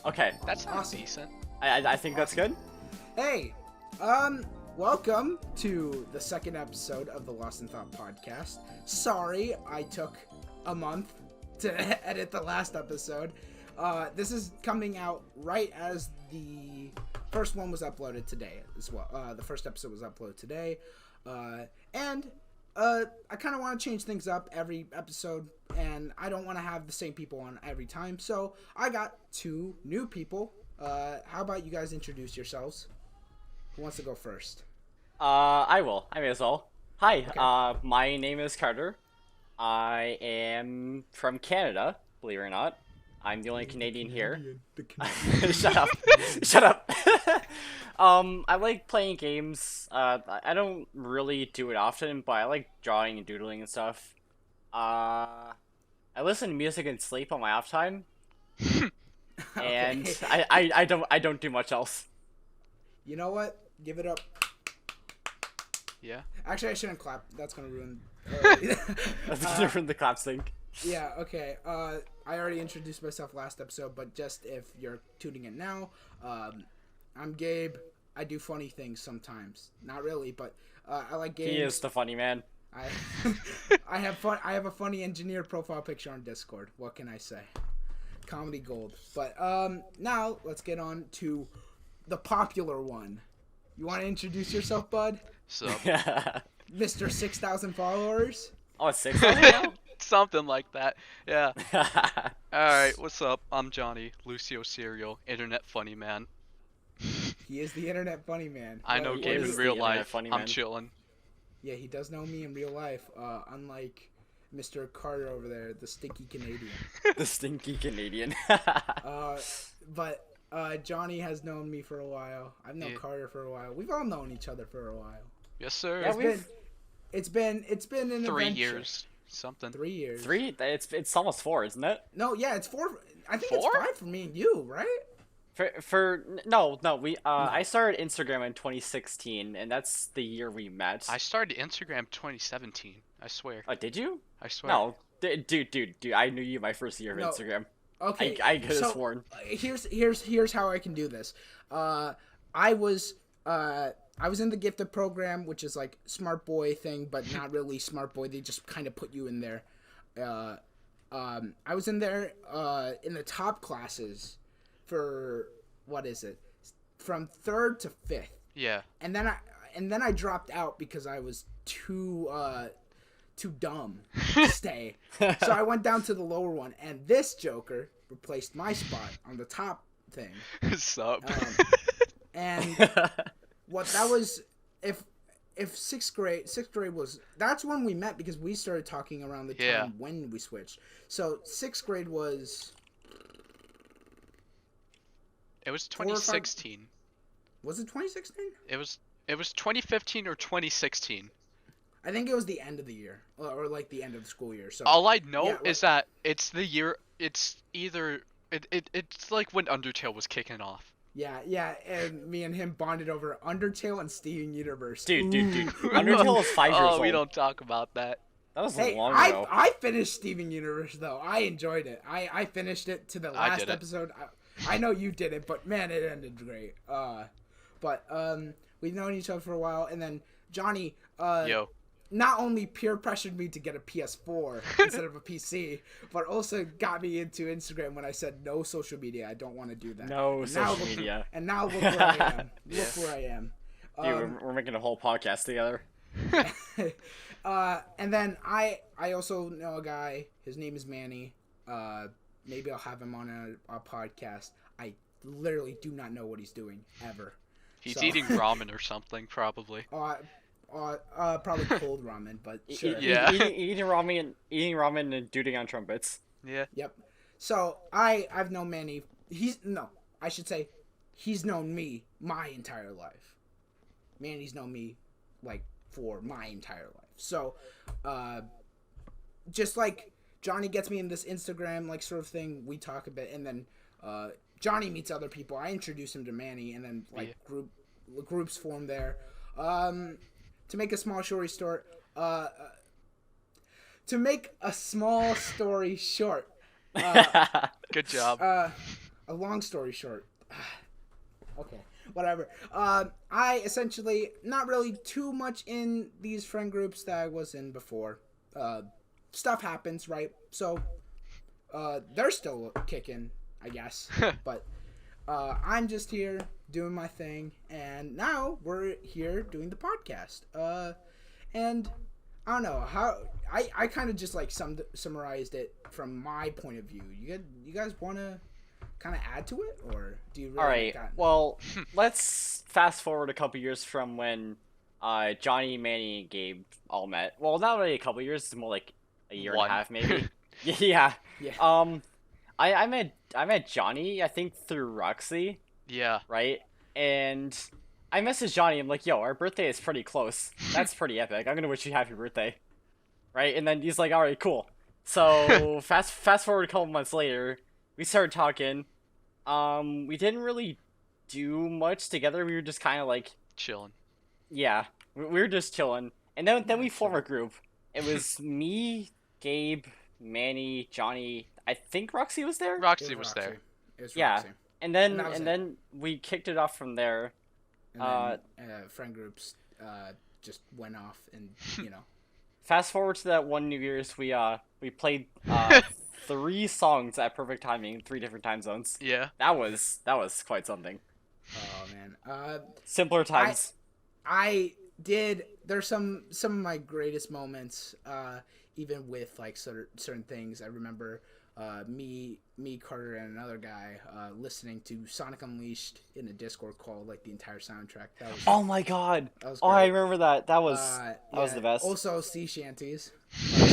Okay, That sounds Awesome. decent. I think that's good. Hey, welcome to the second episode of the Lost in Thought podcast. Sorry, I took a month to edit the last episode. This is coming out right as the first one was uploaded today as well. The first episode was uploaded today, and I kind of want to change things up every episode, and I don't want to have the same people on every time. So I got two new people. How about you guys introduce yourselves? Who wants to go first? I will. I may as well. Hi, Okay. my name is Carter. I am from Canada, believe it or not. I'm the only Canadian here. The Canadian. Shut up. Shut up. I like playing games. I don't really do it often, but I like drawing and doodling and stuff. I listen to music and sleep on my off time, and Okay. I don't do much else. You know what? Give it up. Yeah. Actually, I shouldn't clap. That's gonna ruin. That's different the clap sync. Yeah. Okay. I already introduced myself last episode, but just if you're tuning in now, I'm Gabe. I do funny things sometimes. Not really, but I like games. He is the funny man. I I have fun. I have a funny engineer profile picture on Discord. What can I say? Comedy gold. But now let's get on to the popular one. You want to introduce yourself, bud? So, Mr. 6,000 followers. Oh, it's 6,000 now? something like that. Yeah. Alright, what's up? I'm Johnny, Lucio Serial, Internet Funny Man. He is the internet funny man. I know What Gabe is- in the real internet life. funny I'm man? chilling. Yeah, he does know me in real life. Unlike Mr. Carter over there, the stinky Canadian. The stinky Canadian. But Johnny has known me for a while. I've known Yeah. Carter for a while. We've all known each other for a while. Yes, sir. Yeah, It's been an 3 adventure. years. Something. 3 years. 3? It's almost 4, isn't it? No, yeah, it's 4. I think 4? it's 5 for me and you, right? No, we I started Instagram in 2016, and that's the year we met. I started Instagram 2017. I swear. Oh, did you? I swear. No, dude, I knew you my first year of No. Instagram. Okay. I could have so, sworn. Here's how I can do this. I was in the gifted program, which is like smart boy thing, but not really smart boy. They just kind of put you in there. I was in there in the top classes for what is it? From 3rd to 5th. Yeah. And then I dropped out because I was too dumb to stay. So I went down to the lower one, and this Joker replaced my spot on the top thing. Sup? And what that was, if sixth grade was, that's when we met because we started talking around the time Yeah. when we switched. So 6th grade was It was 4 or 5 2016. Was it 2016? It was 2015 or 2016. I think it was the end of the year, or like the end of the school year. So All I know Yeah, is that it's the year. It's either it's like when Undertale was kicking off. yeah, and me and him bonded over Undertale and Steven Universe. Dude. Ooh. Undertale is 5 years old. Oh, we don't talk about that. That was Hey, long ago. I finished Steven Universe though. I enjoyed it. I finished it to the I last didn't. episode. I know you didn't, but man, it ended great. But we've known each other for a while, and then Johnny Yo. not only peer pressured me to get a PS4 instead of a PC, but also got me into Instagram when I said no social media. I don't want to do that. No And now social look- media. And now look where I am. Look where I am. Dude, we're making a whole podcast together. And then I also know a guy. His name is Manny. Maybe I'll have him on a podcast. I literally do not know what he's doing ever. He's So- eating ramen or something, probably. Probably cold ramen, but sure. Yeah. Eating ramen and duding on trumpets. Yeah. Yep. So I've known Manny. I should say, he's known me my entire life. Manny's known me like for my entire life. So, just like Johnny gets me in this Instagram like sort of thing, we talk a bit, and then Johnny meets other people. I introduce him to Manny, and then like groups form there. To make a small story short, Good job. a long story short. Okay, whatever. I essentially not really too much in these friend groups that I was in before. Stuff happens, right? So, they're still kicking, I guess. But I'm just here doing my thing, and now we're here doing the podcast. And I don't know how I kind of just like summarized it from my point of view. You guys want to kind of add to it, or do you really? All right. Well, let's fast forward a couple years from when Johnny, Manny, and Gabe all met. Well, not really a couple years. It's more like a year and a half, maybe. Yeah. Yeah. I met Johnny, I think, through Roxy. Yeah. Right. And I messaged Johnny. I'm like, yo, our birthday is pretty close. That's pretty epic. I'm gonna wish you happy birthday. Right. And then he's like, all right, cool. So fast forward a couple months later, we started talking. We didn't really do much together. We were just kind of like chilling. Yeah, we were just chilling, and then we formed a group. It was me, Gabe, Manny, Johnny. I think Roxy was there. Roxy was there. It was Yeah, Roxy. and then we kicked it off from there. And then, friend groups just went off, and you know. Fast forward to that one New Year's, we played 3 songs at perfect timing, 3 different time zones. Yeah. That was quite something. Oh man. Simpler times. I did. There's some of my greatest moments, even with like certain things. I remember me, Carter, and another guy listening to Sonic Unleashed in a Discord call, like the entire soundtrack. That was, oh my god! That was oh, I remember that. That was was the best. Also, sea shanties.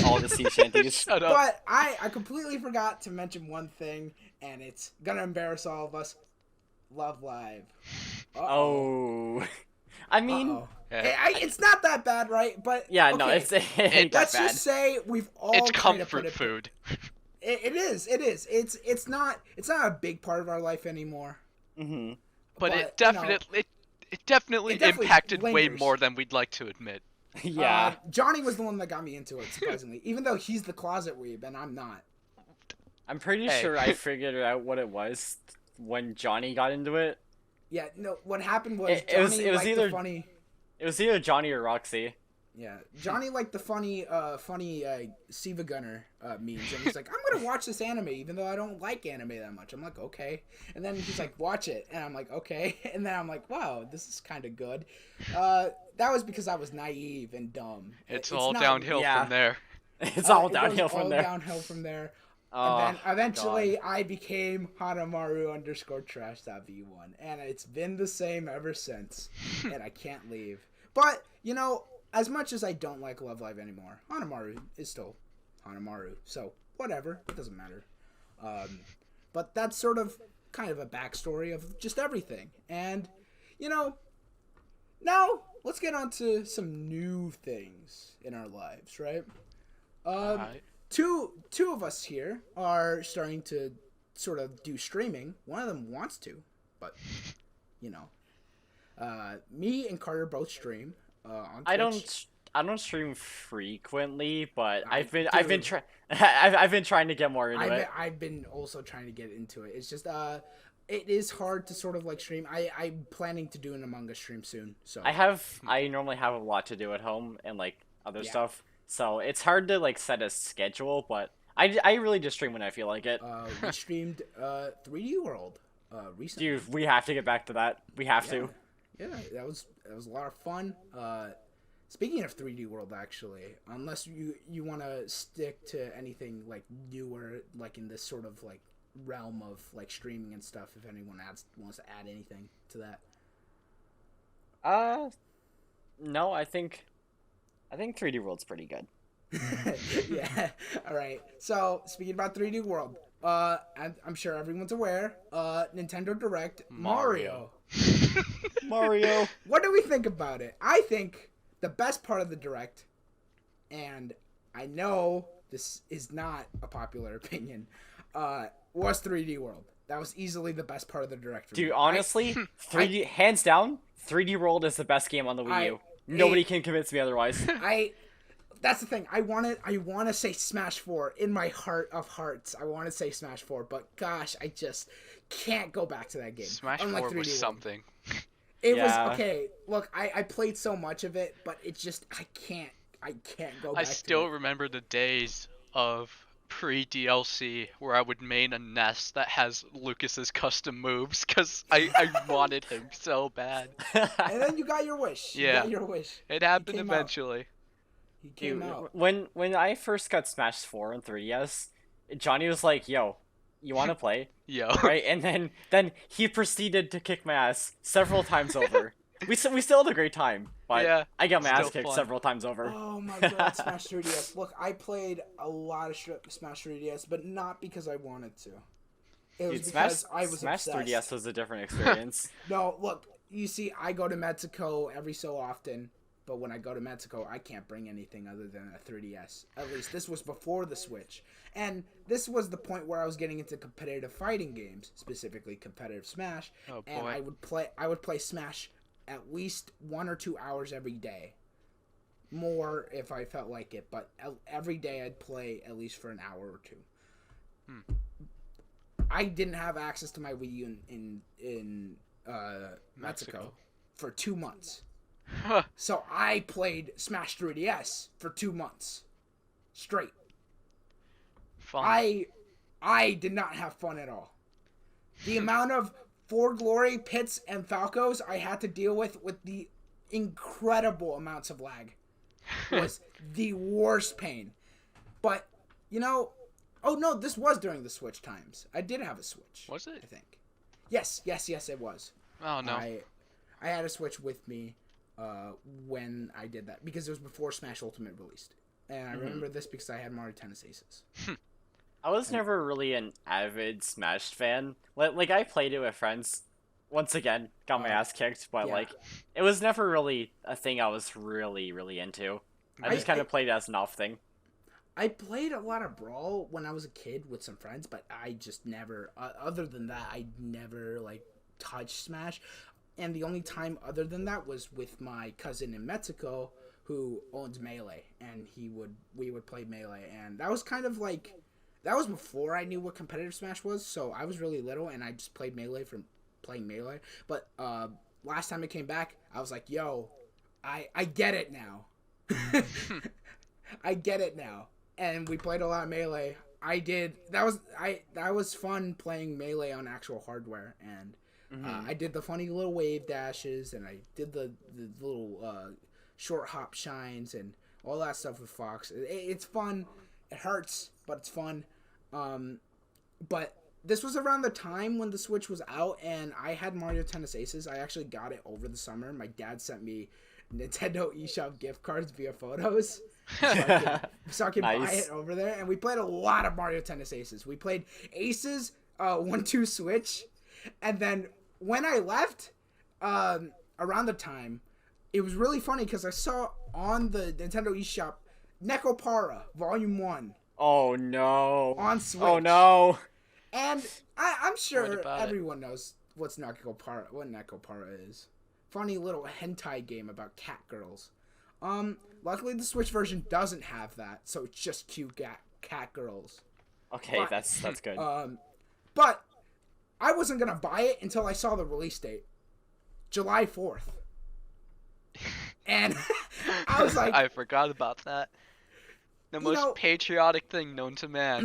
All the sea shanties. Shut up. But I completely forgot to mention one thing, and it's gonna embarrass all of us. Love Live. Oh. I mean, it's not that bad, right? But yeah, okay, no, it ain't that let's bad. just say we've all it's kind of comfort food. It is. It's not a big part of our life anymore. Mm-hmm. But it definitely impacted way lingers. more than we'd like to admit. Yeah. Johnny was the one that got me into it, surprisingly. Even though he's the closet weeb and I'm not. I'm pretty sure I figured out what it was when Johnny got into it. Yeah, no, what happened was It was liked either the funny... It was either Johnny or Roxy. Yeah, Johnny liked the funny Siva Gunner memes, and he's like, I'm gonna watch this anime, even though I don't like anime that much. I'm like, okay. And then he's like, watch it, and I'm like, okay. And then I'm like, wow, this is kind of good. That was because I was naive and dumb. It's all downhill from there. It's all downhill from there. Downhill from there. Oh, and then eventually God. I became Hanamaru_trash.v1, and it's been the same ever since, and I can't leave. But, you know, as much as I don't like Love Live anymore, Hanamaru is still Hanamaru, so whatever, it doesn't matter. But that's sort of kind of a backstory of just everything. And, you know, now let's get on to some new things in our lives, right? Alright. Two of us here are starting to sort of do streaming. One of them wants to, but, you know. Me and Carter both stream on Twitch. I don't stream frequently, but I've been trying to get more into it. I've been also trying to get into it. It's just it is hard to sort of like stream. I'm planning to do an Among Us stream soon. So I normally have a lot to do at home and like other stuff, so it's hard to like set a schedule. But I really just stream when I feel like it. We streamed 3D World recently. Dude, we have to get back to that. We have to. Yeah, that was a lot of fun. Speaking of 3D World, actually, unless you want to stick to anything like newer, like in this sort of like realm of like streaming and stuff, if anyone wants to add anything to that. No, I think 3D World's pretty good. Yeah. All right. So speaking about 3D World, I'm sure everyone's aware. Nintendo Direct Mario. Mario. What do we think about it? I think the best part of the Direct, and I know this is not a popular opinion, was 3D World. That was easily the best part of the Direct for me. Dude, honestly, 3D hands down, 3D World is the best game on the Wii U. Nobody can convince me otherwise. That's the thing. I want to say Smash 4 in my heart of hearts. I want to say Smash 4, but gosh, I just can't go back to that game. Smash Unlike 4 3D was World. something. It Yeah. was okay. Look, I played so much of it, but it just I can't go back I still to it. remember the days of pre-DLC where I would main a nest that has Lucas's custom moves because I wanted him so bad. And then you got your wish. Yeah. You got your wish. It happened came out. eventually. He came Dude, out. when I first got Smash 4 on 3DS, Johnny was like, "Yo, you want to play?" Yo. Right? And then he proceeded to kick my ass several times over. We still had a great time, but Yeah, I got my ass still kicked fun. several times over. Oh my god, Smash 3DS. Look, I played a lot of Smash 3DS, but not because I wanted to. It was Dude, Smash because I was Smash obsessed. 3DS was a different experience. No, look, you see, I go to Mexico every so often, but when I go to Mexico, I can't bring anything other than a 3DS. At least this was before the Switch. And this was the point where I was getting into competitive fighting games, specifically competitive Smash. Oh, And boy. I would play Smash at least 1 or 2 hours every day. More if I felt like it, but every day I'd play at least for an hour or two. I didn't have access to my Wii U in Mexico for 2 months. So I played Smash 3DS for 2 months straight. Fun. I did not have fun at all. The amount of For Glory pits and Falcos I had to deal with the incredible amounts of lag was the worst pain. But oh no, this was during the Switch times. I did have a Switch. Was it? I think. Yes, it was. Oh no. I had a Switch with me when I did that because it was before Smash Ultimate released, and I remember this because I had Mario Tennis Aces. I was never really an avid Smash fan. Like I played it with friends. Once again, got my ass kicked, but yeah. like, it was never really a thing I was really into. I just kind of played it as an off thing. I played a lot of Brawl when I was a kid with some friends, but I just never. Other than that, I never touched Smash. And the only time other than that was with my cousin in Mexico who owns Melee, and we would play Melee, and that was kind of that was before I knew what competitive Smash was, so I was really little and I just played Melee from playing Melee. But last time it came back, I was like, yo, I get it now. I get it now. And we played a lot of Melee. That was fun playing Melee on actual hardware, and I did the funny little wave dashes, and I did the little short hop shines and all that stuff with Fox. It's fun. It hurts, but it's fun. But this was around the time when the Switch was out, and I had Mario Tennis Aces. I actually got it over the summer. My dad sent me Nintendo eShop gift cards via photos. So I could buy Nice. it over there, and we played a lot of Mario Tennis Aces. We played Aces, 1-2 Switch, and then when I left, around the time, it was really funny because I saw on the Nintendo eShop Nekopara Volume 1 Oh no. on Switch. Oh no. And I'm What sure about it? everyone knows what Nekopara is. Funny little hentai game about cat girls. Luckily the Switch version doesn't have that, so it's just cute cat girls. Okay, But- that's good. But I wasn't gonna buy it until I saw the release date, July 4th, and I was like, I forgot about that. The most patriotic thing known to man.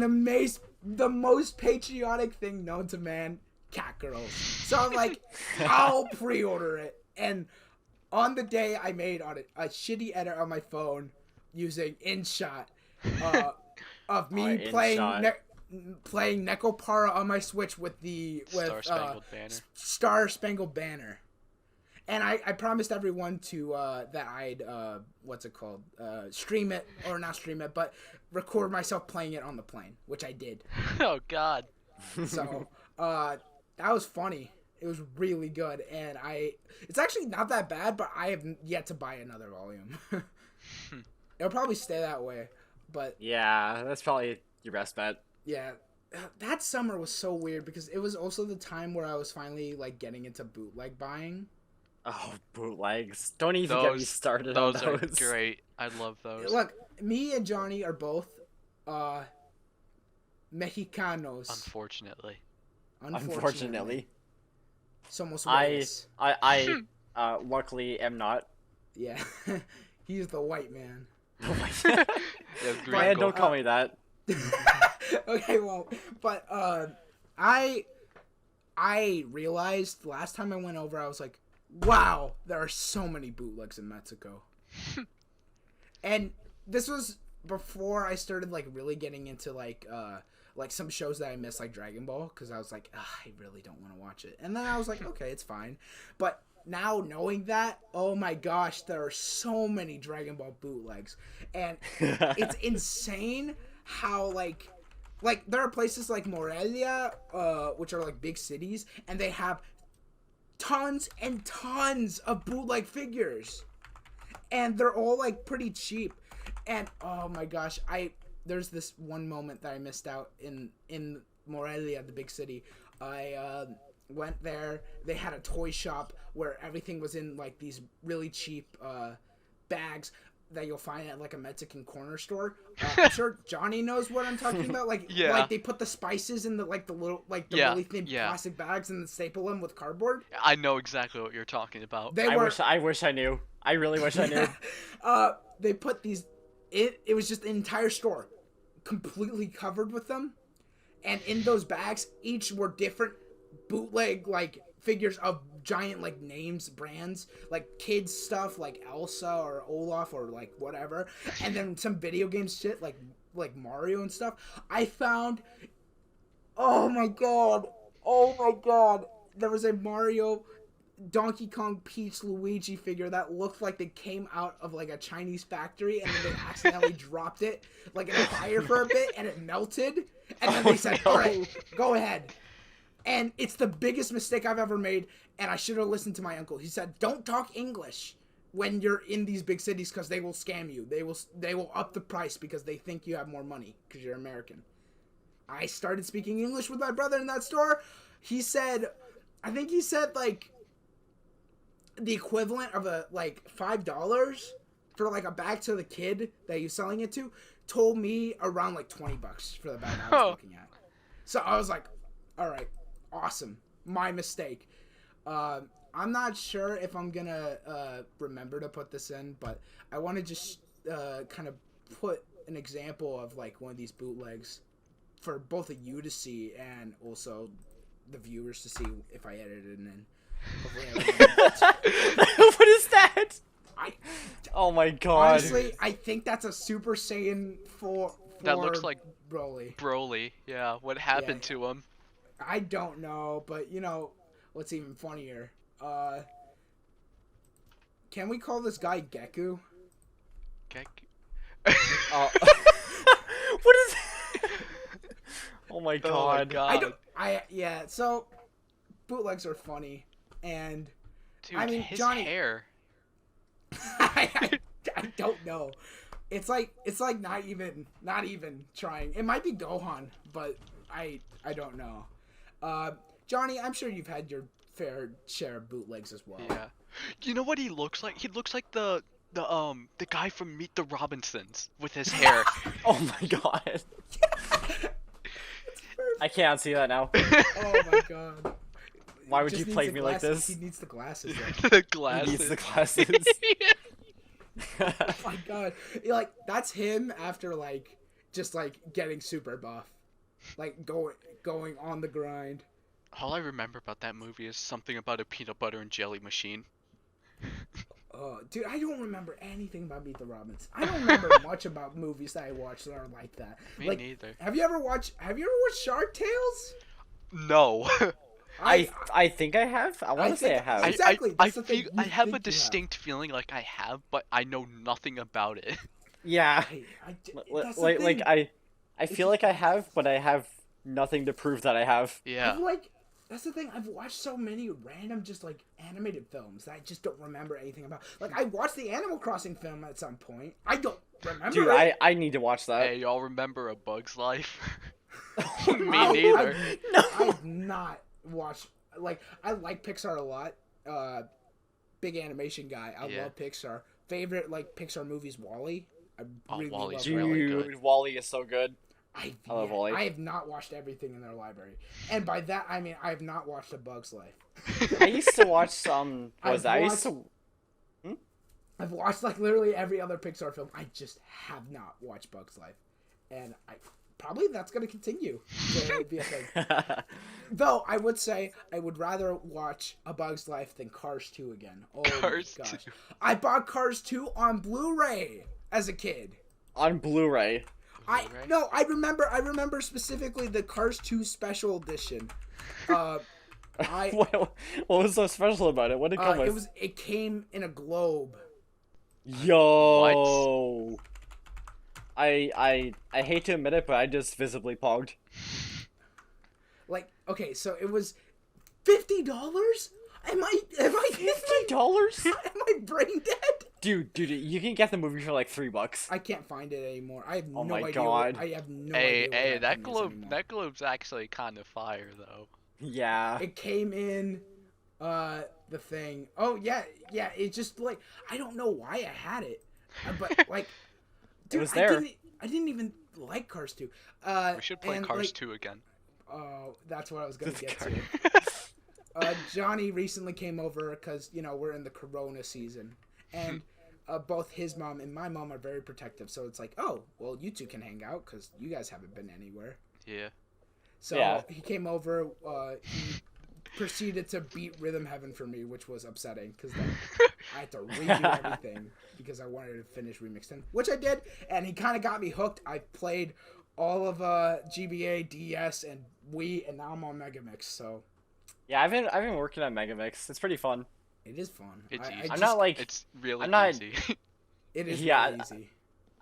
the most patriotic thing known to man, cat girls. So I'm like, I'll pre-order it. And on the day, I made on a shitty edit on my phone using InShot of me InShot. playing Nekopara on my Switch with Star Spangled Banner. Star Spangled Banner. And I promised everyone to that I'd stream it, or not stream it, but record myself playing it on the plane, which I did. Oh God. So that was funny. It was really good, and it's actually not that bad, but I have yet to buy another volume. It'll probably stay that way, but Yeah, that's probably your best bet. yeah, that summer was so weird because it was also the time where I was finally like getting into bootleg buying. Oh, bootlegs. Don't even get me Those started on those are those. great. I love those. Look, me and Johnny are both Mexicanos. Unfortunately. Unfortunately. Somos I güeyes. luckily am not. Yeah. He's the white man. Yeah, Man, don't gringo. call me that. Okay, well, but I realized last time I went over, I was like, wow, there are so many bootlegs in Mexico. And this was before I started like really getting into like some shows that I missed, like Dragon Ball, because I was like, I really don't want to watch it. And then I was like, okay, it's fine. But now knowing that, oh my gosh, there are so many Dragon Ball bootlegs, and it's insane how like there are places like Morelia, which are like big cities, and they have tons and tons of bootleg figures, and they're all like pretty cheap. And oh my gosh, there's this one moment that I missed out in Morelia, the big city. I went there. They had a toy shop where everything was in like these really cheap bags that you'll find at like a Mexican corner store. I'm sure Johnny knows what I'm talking about. Like, Yeah. like they put the spices in the little really thin plastic bags and then staple them with cardboard. I know exactly what you're talking about. They I were wish I knew. I really wish I knew. they put these. It was just an entire store, completely covered with them, and in those bags, each were different bootleg like figures of giant like names, brands, like kids stuff like Elsa or Olaf or like whatever, and then some video game shit like Mario and stuff. I found, oh my god, there was a Mario, Donkey Kong, Peach, Luigi figure that looked like they came out of like a Chinese factory, and then they accidentally dropped it like in a fire for a bit, and it melted, and then they said, no. all right, go ahead. And it's the biggest mistake I've ever made, and I should have listened to my uncle. He said, don't talk English when you're in these big cities because they will scam you. They will up the price because they think you have more money because you're American. I started speaking English with my brother in that store. I think he said like the equivalent of a like $5 for like a bag to the kid that he was selling it to, told me around like $20 for the bag I was looking at. So I was like, all right, awesome. My mistake. I'm not sure if I'm gonna remember to put this in, but I want to just kind of put an example of like one of these bootlegs for both of you to see and also the viewers to see if I edited it in. What is that? Oh my god. Honestly, I think that's a Super Saiyan 4 That looks like Broly. Broly. Yeah, what happened to him? I don't know, but you know what's even funnier? Can we call this guy Geku? What is Oh my god. So bootlegs are funny, and Dude, I mean, his Johnny, hair. I don't know. It's like not even trying. It might be Gohan, but I don't know. Johnny, I'm sure you've had your fair share of bootlegs as well. Yeah. You know what he looks like? He looks like the guy from Meet the Robinsons with his hair. Oh my god. I can't see that now. Oh my god. Why would Just you needs play the me like glasses. this? He needs the glasses. Though. The He glasses. needs the glasses. Oh my god. Like, that's him after, like, just, like, getting super buff. Like, going on the grind. All I remember about that movie is something about a peanut butter and jelly machine. Dude, I don't remember anything about Meet the Robinsons. I don't remember much about movies that I watched that are like that. Me like, neither. Have you ever watched Shark Tales? No. I think I have. I want to say I have. Exactly, I that's the thing, feel you I have a think you have. distinct feeling like I have, but I know nothing about it. Yeah. That's the Like thing. I feel like I have, but I have nothing to prove that I have. Yeah. I've like That's the thing. I've watched so many random, just like animated films that I just don't remember anything about. Like I watched the Animal Crossing film at some point. I don't remember Dude, it. I need to watch that. Hey, y'all remember A Bug's Life? Oh Me no, neither. no. I've not watched. Like I like Pixar a lot. Big animation guy. I Yeah. love Pixar. Favorite like Pixar movies, Wall-E. I Oh, really Wall-E's love really Wall-E. good. Wally is so good. I love Wall-E. I have not watched everything in their library, and by that I mean I have not watched A Bug's Life. I used to watch some. What was I've that? I used to. I've watched like literally every other Pixar film. I just have not watched Bug's Life, and I probably that's gonna continue to be a thing. Though I would say I would rather watch A Bug's Life than Cars 2 again. Oh Cars my gosh, 2. I bought Cars 2 on Blu-ray as a kid. On Blu-ray. I remember specifically the Cars 2 special edition. What was so special about it? What did it come with? It came in a globe. Yo. I hate to admit it, but I just visibly pogged. Like, okay, so it was $50? Am I $50? am I brain dead? Dude, you can get the movie for like $3. I can't find it anymore. I have Oh no my idea. God. I have no Hey, idea. Where hey, that thing is globe, anymore. that globe's actually kind of fire though. Yeah. It came in the thing. Oh yeah. It just like I don't know why I had it. But like dude, was there. I didn't even like Cars 2. We should play and, Cars like, 2 again. Oh, that's what I was going to get Car- to. Johnny recently came over because, we're in the Corona season. And both his mom and my mom are very protective. So it's like, oh, well, you two can hang out because you guys haven't been anywhere. Yeah. So Yeah. he came over. He proceeded to beat Rhythm Heaven for me, which was upsetting because then I had to redo everything because I wanted to finish Remixing, which I did. And he kind of got me hooked. I played all of GBA, DS, and Wii, and now I'm on Megamix. So Yeah, I've been working on Megamix. It's pretty fun. it is fun. It's easy. I'm not like It's really I'm not- easy. It is Yeah, really easy.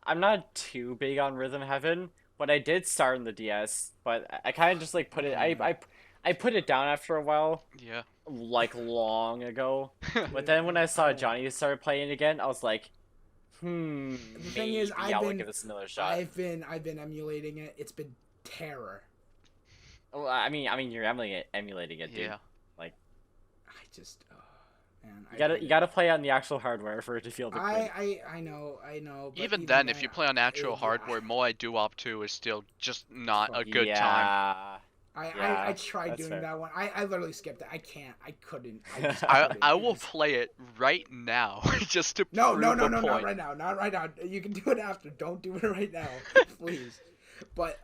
I'm not too big on Rhythm Heaven, but I did start on the DS. But I kind of just like put it. I put it down after a while, Yeah. like long ago. But then when I saw Johnny started playing again, I was like, The thing is, maybe I'll give this another shot. I've been emulating it. It's been terror. Well, I mean, you're emulating it, dude. Yeah. I just, man. You gotta play on the actual hardware for it to feel different. I know. But Even then, if you play on actual hardware, Moai Duop 2 is still just not a good time. I tried that's doing fair. that one. I literally skipped it. I can't. I couldn't. I just I couldn't. I It will was- play it right now just to No, prove no, the not point. right now. Not right now. You can do it after. Don't do it right now, please. But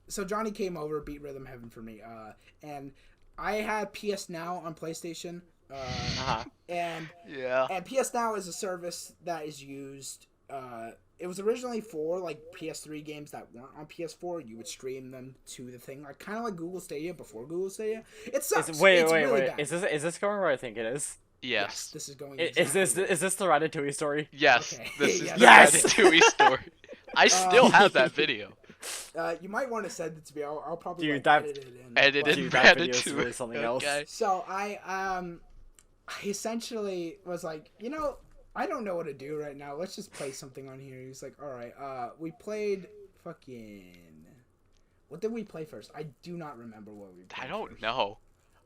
so Johnny came over, beat Rhythm Heaven for me. And I had PS Now on PlayStation. Uh-huh. And Yeah. PS Now is a service that is used. It was originally for like PS3 games that weren't on PS4. You would stream them to the thing, like kind of like Google Stadia before Google Stadia. It sucks. Wait. It's really bad. Is this going where I think it is? Yes. This is going. Is this the Ratatouille story? Yes. Okay. This is Yes. the Yes! Ratatouille story. I still have that video. You might want to send it to me. I'll probably Dude, like, that- edit it in. Edited But- Dude, that video is Ratatouille. really something else. Okay. So I essentially was like, I don't know what to do right now. Let's just play something on here. He's like, all right. We played fucking. What did we play first? I do not remember what we played. I don't first. know.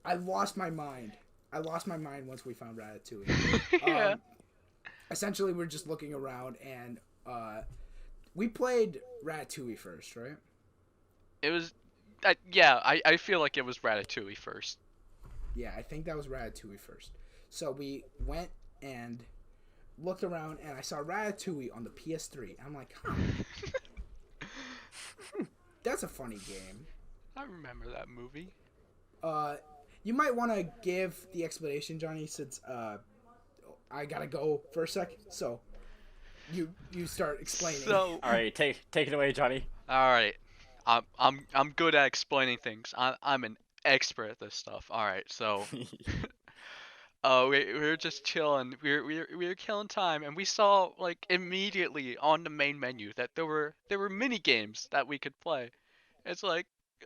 I lost my mind. Once we found Ratatouille. Yeah. Essentially, we're just looking around, and we played Ratatouille first, right? It was. Yeah, I feel like it was Ratatouille first. Yeah, I think that was Ratatouille first. So we went and looked around, and I saw Ratatouille on the PS3. I'm like, huh. That's a funny game. I remember that movie. You might want to give the explanation, Johnny, since I gotta go for a sec. So you start explaining. So, All right, take it away, Johnny. all right, I'm good at explaining things. I'm an expert at this stuff. All right, so we were just chilling. We were killing time, and we saw like immediately on the main menu that there were mini games that we could play. It's like,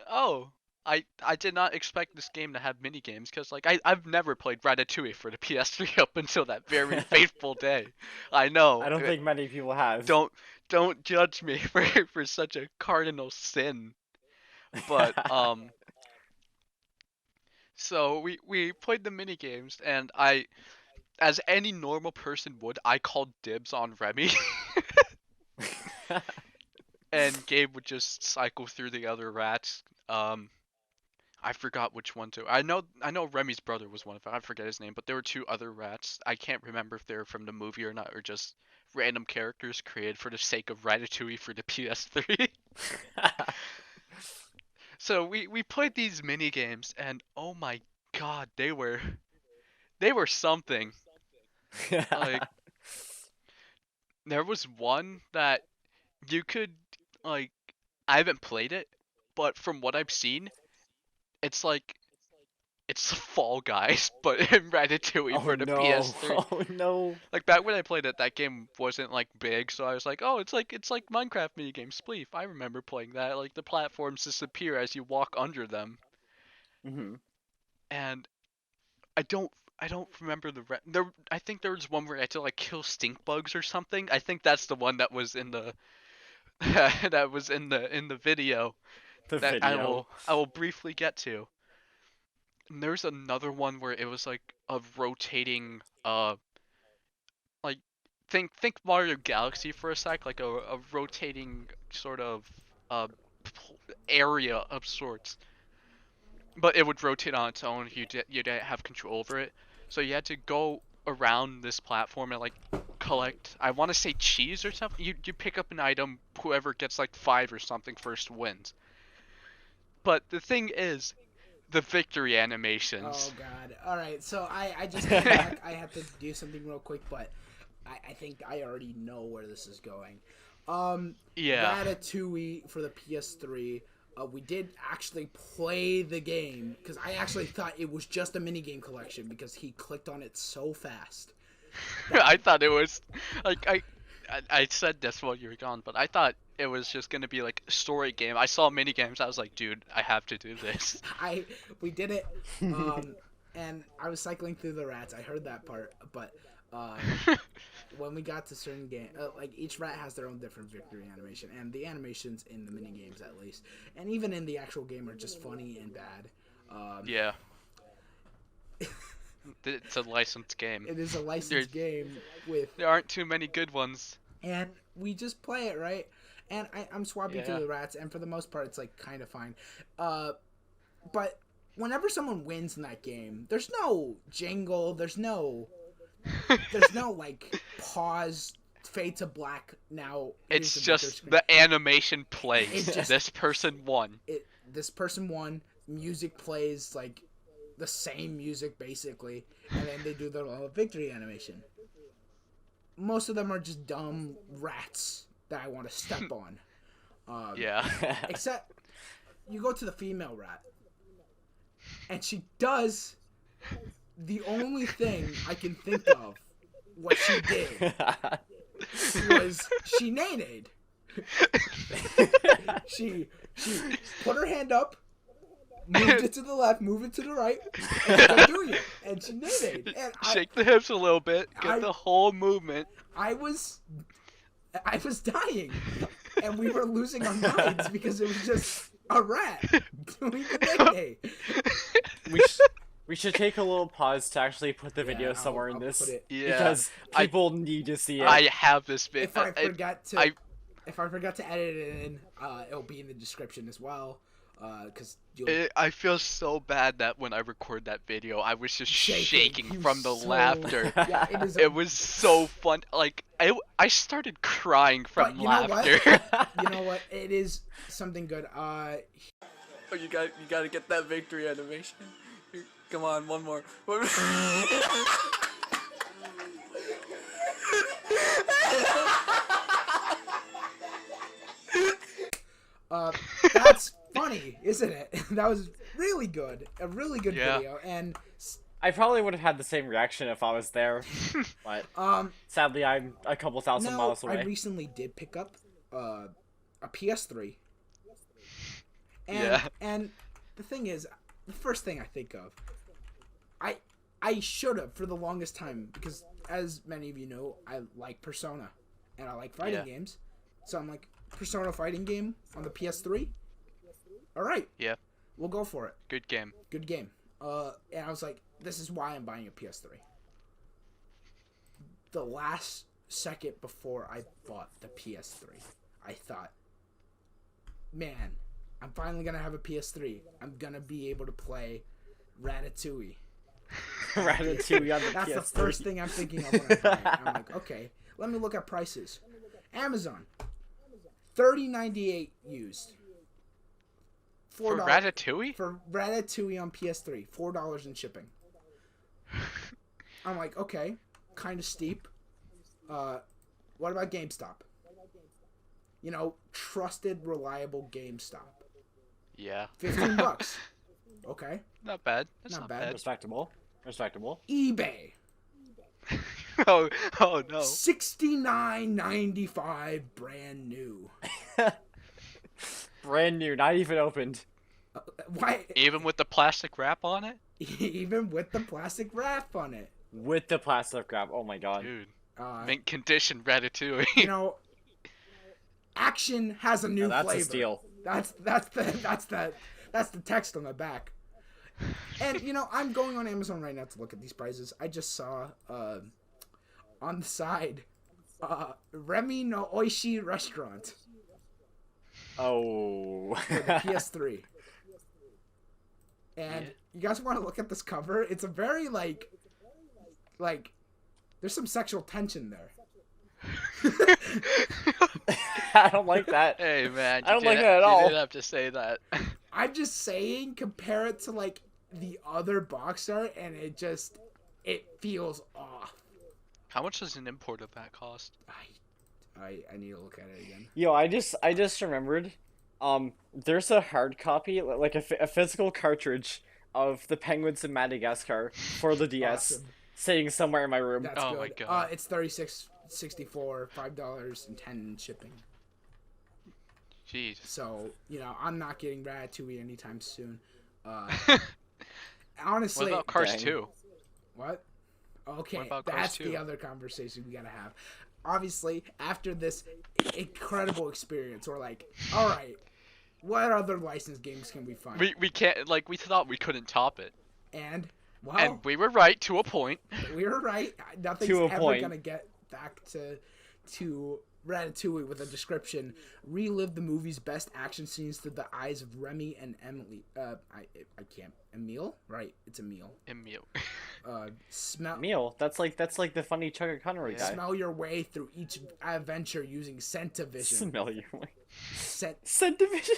oh, I did not expect this game to have mini games because like I've never played Ratatouille for the PS3 up until that very fateful day. I know. I don't think many people have. Don't don't judge me for such a cardinal sin. But so we played the mini games and as any normal person would, I called dibs on Remy and Gabe would just cycle through the other rats. I forgot which one to. I know Remy's brother was one of them. I forget his name, but there were two other rats. I can't remember if they were from the movie or not, or just random characters created for the sake of Ratatouille for the PS3. So we played these mini games, and oh my god, they were something. Like there was one that you could like. I haven't played it, but from what I've seen, it's like it's Fall Guys, but in Ratatouille Oh for the no! PS3. Oh no! Like back when I played it, that game wasn't like big, so I was like, oh, it's like Minecraft minigame Spleef. I remember playing that. Like the platforms disappear as you walk under them, Hmm. and I don't remember there. I think there was one where I had to like kill stink bugs or something. I think that's the one that was in the that was in the video The that I video. will I will briefly get to. And there's another one where it was like a rotating like think Mario Galaxy for a sec, like a rotating sort of uh area of sorts. But it would rotate on its own. You didn't have control over it. So you had to go around this platform and like collect. I want to say cheese or something. You pick up an item. Whoever gets like 5 or something first wins. But the thing is, the victory animations. Oh god. Alright, so I just came back. I have to do something real quick, but I think I already know where this is going. Yeah. Ratatouille for the PS3. We did actually play the game because I actually thought it was just a minigame collection because he clicked on it so fast. I thought it was like I said this while you were gone, but I thought it was just gonna be like a story game. I saw mini games. I was like, dude, I have to do this. We did it, and I was cycling through the rats. I heard that part, but when we got to certain game, like each rat has their own different victory animation, and the animations in the mini games at least, and even in the actual game are just funny and bad. Yeah. It's a licensed game. It is a licensed game with, There aren't too many good ones. and we just play it right. And I'm swapping Yeah. through the rats, and for the most part, it's like kind of fine. But whenever someone wins in that game, there's no jingle, there's no like pause, fade to black. Now It's here's the just screen. the animation plays. It just- This person won. This person won. Music plays like the same music basically, and then they do their little victory animation. Most of them are just dumb rats that I want to step on. Yeah. Except you go to the female rat, and she does the only thing I can think of what she did was she nay-nayed. She put her hand up, moved it to the left, moved it to the right, and kept doing it. And she nay-nayed. And Shake the hips a little bit. Get I- the whole movement. I was dying, and we were losing our minds because it was just a rat doing the nay-nay. We should take a little pause to actually put the video Yeah, somewhere in I'll this put it- Yeah. because people need to see it. I have this bit. If I forgot to, I- if I forgot to edit it in, it'll be in the description as well. Because you'll I feel so bad that when I record that video, I was just shaking He was from the so- laughter. Yeah, it is. It was so fun. Like I started crying from But you know what? laughter. You know what? It is something good. Oh, you got to get that victory animation. Here, come on, one more. That's funny, isn't it? That was really good. A really good Yeah. video. And I probably would have had the same reaction if I was there, but sadly I'm a couple thousand no, miles away. I recently did pick up a PS3. And, Yeah. and the thing is, the first thing I think of, I should have for the longest time, because as many of you know, I like Persona, and I like fighting games. So I'm like, Persona fighting game on the PS3? Alright. Yeah. We'll go for it. Good game. Good game. And I was like, this is why I'm buying a PS3. The last second before I bought the PS3, I thought, man, I'm finally going to have a PS3. I'm going to be able to play Ratatouille. Ratatouille on the That's PS3. the first thing I'm thinking of when I buy it. I'm like, okay, let me look at prices. Amazon, $30.98 used. For Ratatouille? For Ratatouille on PS3, $4 in shipping. I'm like, okay, kind of steep. What about GameStop? You know, trusted, reliable GameStop. Yeah. $15. Okay. Not bad. That's Not not bad. bad. Respectable. eBay, oh no. $69.95 brand new. Brand new, not even opened. Why? Even with the plastic wrap on it? Even with the plastic wrap on it. With the plastic wrap. Oh my god. Dude. Uh, Mint condition Ratatouille. you know, Action has a new Now that's flavor. a steal. That's the text on the back. And you know, I'm going on Amazon right now to look at these prices. I just saw on the side Remy no Oishi restaurant Oh. for the PS3. And you guys want to look at this cover? It's a very like there's some sexual tension there. I don't like that. Hey man, I don't like that at You all. didn't have to say that. I'm just saying, compare it to like the other box art, and it feels off. How much does an import of that cost? I need to look at it again. Yo, I just remembered. There's a hard copy, like a physical cartridge of the Penguins of Madagascar for the DS, Awesome. sitting somewhere in my room. That's Oh good. my God. It's $36.64, $5.10 in shipping. Jeez. So you know, I'm not getting Ratatouille anytime soon. Honestly, What about Cars Dang. 2? what? Okay, What about Cars that's 2? the other conversation we gotta have. Obviously, after this incredible experience, we're like, all right, what other licensed games can we find? We can't, like, we thought we couldn't top it. And well, And we were right to a point. we were right. Nothing's To a ever point. gonna get back to Ratatouille with a description. Relive the movie's best action scenes through the eyes of Remy and Emily. I can't. Emile? Right, it's Emile. Emil. Smell Meal. That's like the funny Chuck Connery guy. smell your way through each adventure using Scent-O-Vision. Smell your way. Scent, Division.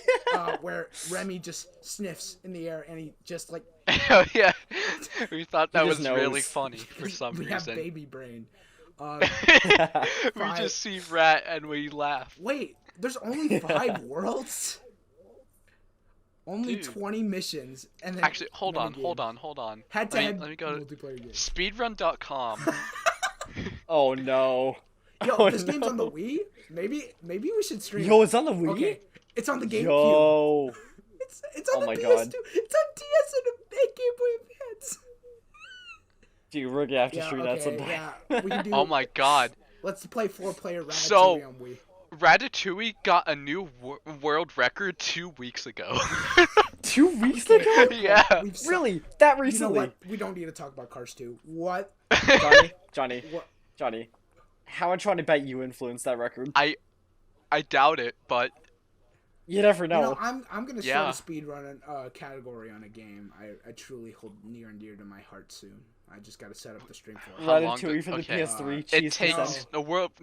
where Remy just sniffs in the air and he just like Oh yeah. We thought that He was just really knows. funny for some we have reason. baby brain. We Five. just see Rat and we laugh. Wait, there's only 5 worlds? Only Dude. 20 missions, and then Actually, hold on. Head-to-head Let me go to multiplayer game. speedrun.com. Oh no. Yo, Oh, this game's on the no. Wii. Maybe we should stream. Yo, it. it's on the Wii. Okay, it's on the GameCube. Yo. It's on Oh the my PS2. God. It's on DS and Game Boy Advance. Dude, we're gonna have to Yeah, stream okay, that sometime. yeah. We can do. Oh my god. Let's play 4-player Ratatouille So- on Wii. Ratatouille got a new world record 2 weeks ago. 2 weeks ago? Yeah. We've Really? That You know recently? what? We don't need to talk about Cars 2. What? Johnny, What? Johnny. How much want to bet you influenced that record? I doubt it, but You never know. You know, I'm gonna Yeah. start a speedrun category on a game I truly hold near and dear to my heart soon. I just gotta set up the stream for it. How long Ratatouille for the okay. PS3. it cheese takes percent. the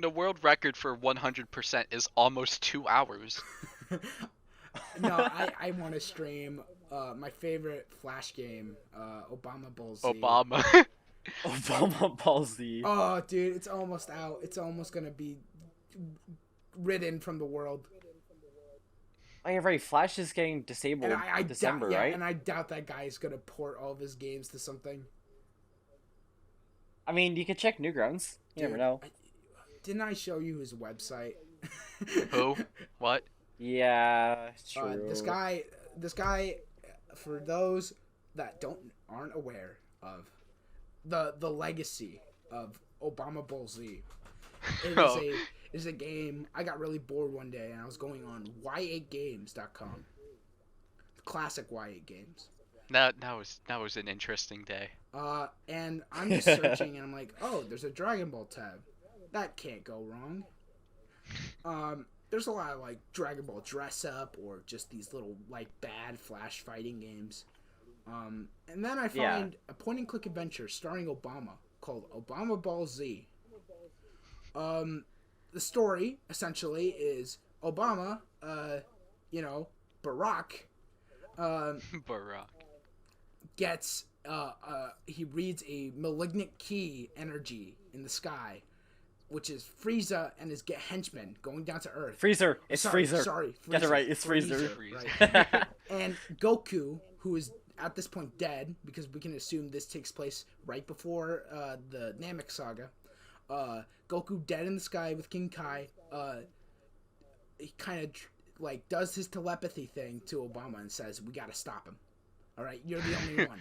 world record for 100% is almost 2 hours. No, I want to stream my favorite Flash game, Obama Ball Z. Obama. Obama Ball Z. Oh, dude, it's almost out. It's almost gonna be ridden from the world. Oh, yeah, right. Flash is getting disabled And I in December, doubt, yeah, right? and I doubt that guy is gonna port all of his games to something. I mean, you could check Newgrounds. You never Dude, know. Didn't I show you his website? Who? What? Yeah, true. This guy for those that aren't aware of the legacy of Obama Bull Z, Oh, it is a game. I got really bored one day and I was going on y8games.com, classic y8 games. that was an interesting day. And I'm just searching and I'm like, oh, there's a Dragon Ball tab. That can't go wrong. There's a lot of like Dragon Ball dress up or just these little like bad flash fighting games. And then I find a point and click adventure starring Obama called Obama Ball Z. The story essentially is Obama, Barack, Barack. gets he reads a malignant key energy in the sky, which is Frieza and his henchmen going down to Earth. Freezer. It's Freezer. Sorry, Get it right. It's Freezer. Right. And Goku, who is at this point dead, because we can assume this takes place right before the Namek saga. Goku dead in the sky with King Kai. He kind of like does his telepathy thing to Obama and says, "We gotta stop him. All right, you're the only one."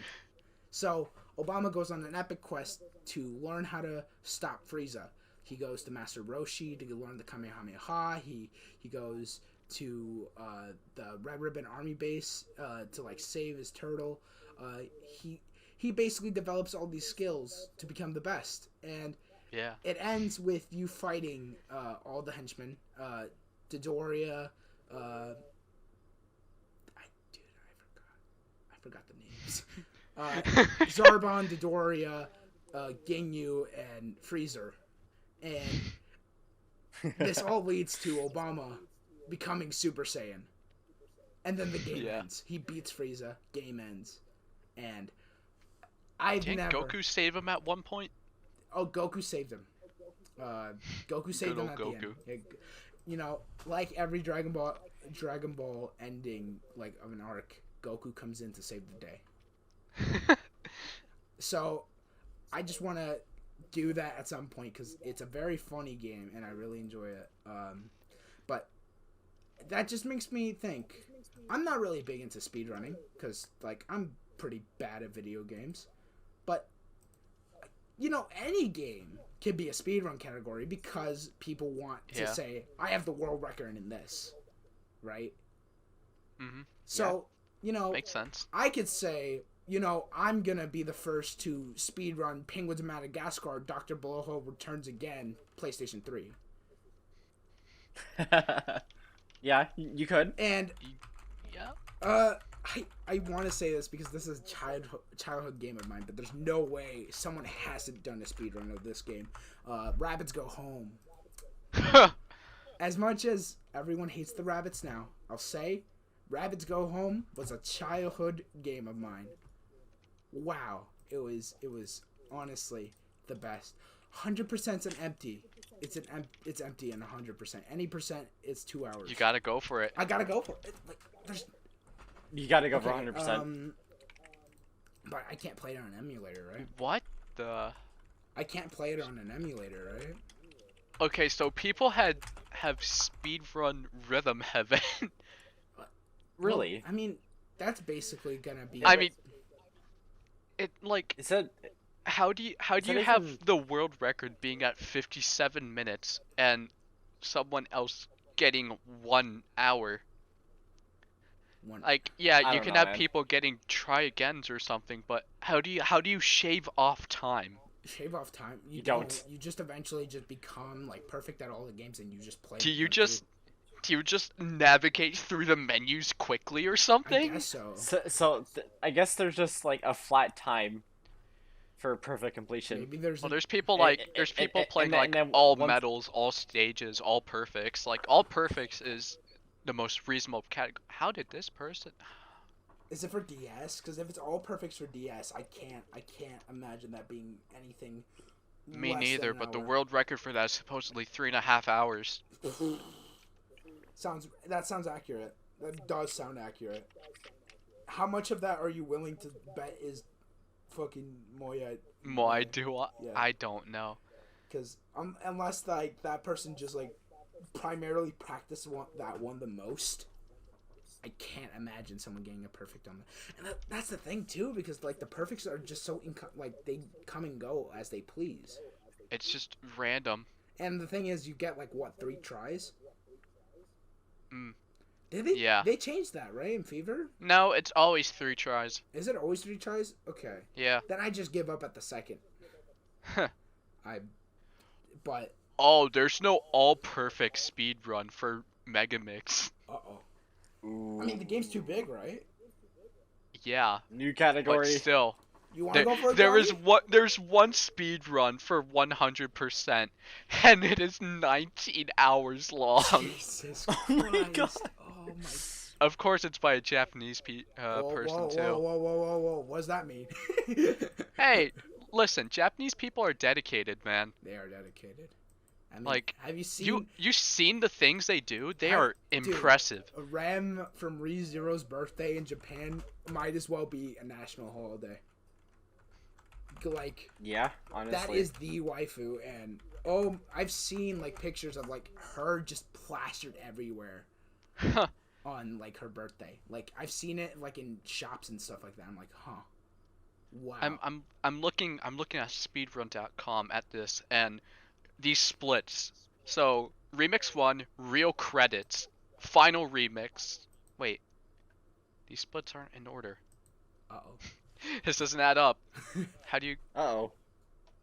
So Obama goes on an epic quest to learn how to stop Frieza. He goes to Master Roshi to learn the Kamehameha. He goes to the Red Ribbon Army base to like save his turtle. He basically develops all these skills to become the best, and Yeah. it ends with you fighting all the henchmen, Dodoria. I forgot the names. Zarbon, Dodoria, Ginyu, and Freezer. And this all leads to Obama becoming Super Saiyan. And then the game ends. He beats Frieza, game ends. And Didn't Goku save him at one point? Oh, Goku saved him. Goku saved him at the end. Yeah, like every Dragon Ball ending like of an arc, Goku comes in to save the day. So, I just want to do that at some point because it's a very funny game and I really enjoy it. But that just makes me think. I'm not really big into speedrunning because like I'm pretty bad at video games. But any game can be a speedrun category because people want to say, I have the world record in this. Right? Mm-hmm. So, makes sense. I could say, I'm gonna be the first to speedrun Penguins of Madagascar, Dr. Blowhole Returns Again, PlayStation 3. Yeah, you could. And Yeah. I want to say this because this is a childhood game of mine, but there's no way someone hasn't done a speedrun of this game. Rabbids Go Home. As much as everyone hates the rabbits now, I'll say Rabbids Go Home was a childhood game of mine. Wow, it was honestly the best. 100%'s an empty. It's empty and 100%. Any percent, it's 2 hours. You gotta go for it. I gotta go for it. Like, You gotta go for 100%. But I can't play it on an emulator, right? What the? I can't play it on an emulator, right? Okay, so people have speedrun Rhythm Heaven. Really? Well, I mean, that's basically gonna be. I mean, it like. Is that? How do you have the world record being at 57 minutes and someone else getting 1 hour? Like, yeah, you can have people getting try-agains or something, but how do you shave off time? Shave off time? You don't. You just eventually just become like perfect at all the games and you just play. Do you just navigate through the menus quickly or something? I guess so. I guess there's just like a flat time for perfect completion. Maybe there's. Well, there's people playing like all medals, all stages, all perfects. Like all perfects is the most reasonable category. How did this person? Is it for DS? Because if it's all perfects for DS, I can't imagine that being anything. Me neither. But the hour. world record for that is supposedly 3.5 hours. Sounds accurate. That does sound accurate. How much of that are you willing to bet is fucking Moya? Yeah. I don't know. Because unless like that person just like primarily practiced that one the most. I can't imagine someone getting a perfect on that. And that's the thing too, because like the perfects are just so like they come and go as they please. It's just random. And the thing is, you get like what 3 tries? Mm, Did they? yeah. They changed that, right? In Fever, No, it's always 3 tries. is it always 3 tries? Okay, Yeah. then I just give up at the second. I, but Oh, there's no all-perfect speed run for Megamix. oh, Ooh. I mean the game's too big, right? Yeah, New but category. still. You want to go for it? There's one speed run for 100%, and it is 19 hours long. Jesus Oh my Christ! God. Oh my! Of course, it's by a Japanese Whoa, person whoa, too. whoa, whoa, whoa, whoa, whoa! What does that mean? Hey, listen, Japanese people are dedicated, man. They are dedicated. I mean, Like, have you seen you seen the things they do? They I- are dude. impressive. a Rem from ReZero's birthday in Japan might as well be a national holiday. Like Yeah, that honestly. is the waifu, and I've seen like pictures of like her just plastered everywhere on like her birthday. Like I've seen it like in shops and stuff like that. I'm like, huh, wow. I'm looking at speedrun.com at this and these splits. So remix 1, real credits, final remix. Wait, these splits aren't in order. Uh-oh. This doesn't add up. How do you? Uh-oh.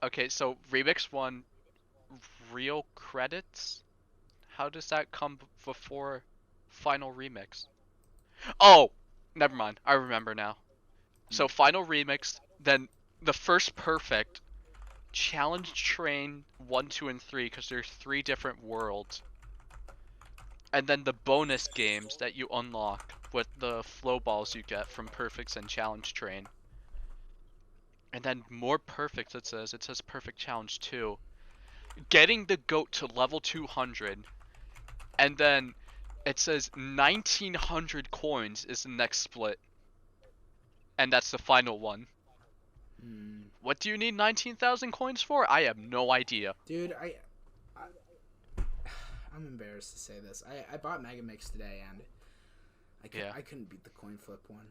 Okay, so remix 1, real credits. How does that come before final remix? Oh, never mind. I remember now. So final remix, then the first perfect, challenge train 1, 2, and 3 because there's 3 different worlds, and then the bonus games that you unlock with the flow balls you get from perfects and challenge train, and then more perfects. It says perfect challenge 2, getting the goat to level 200, and then it says 1900 coins is the next split, and that's the final one. Hmm. What do you need 19,000 coins for? I have no idea. Dude, I'm embarrassed to say this. I bought Megamix today, and I couldn't beat the coin flip one.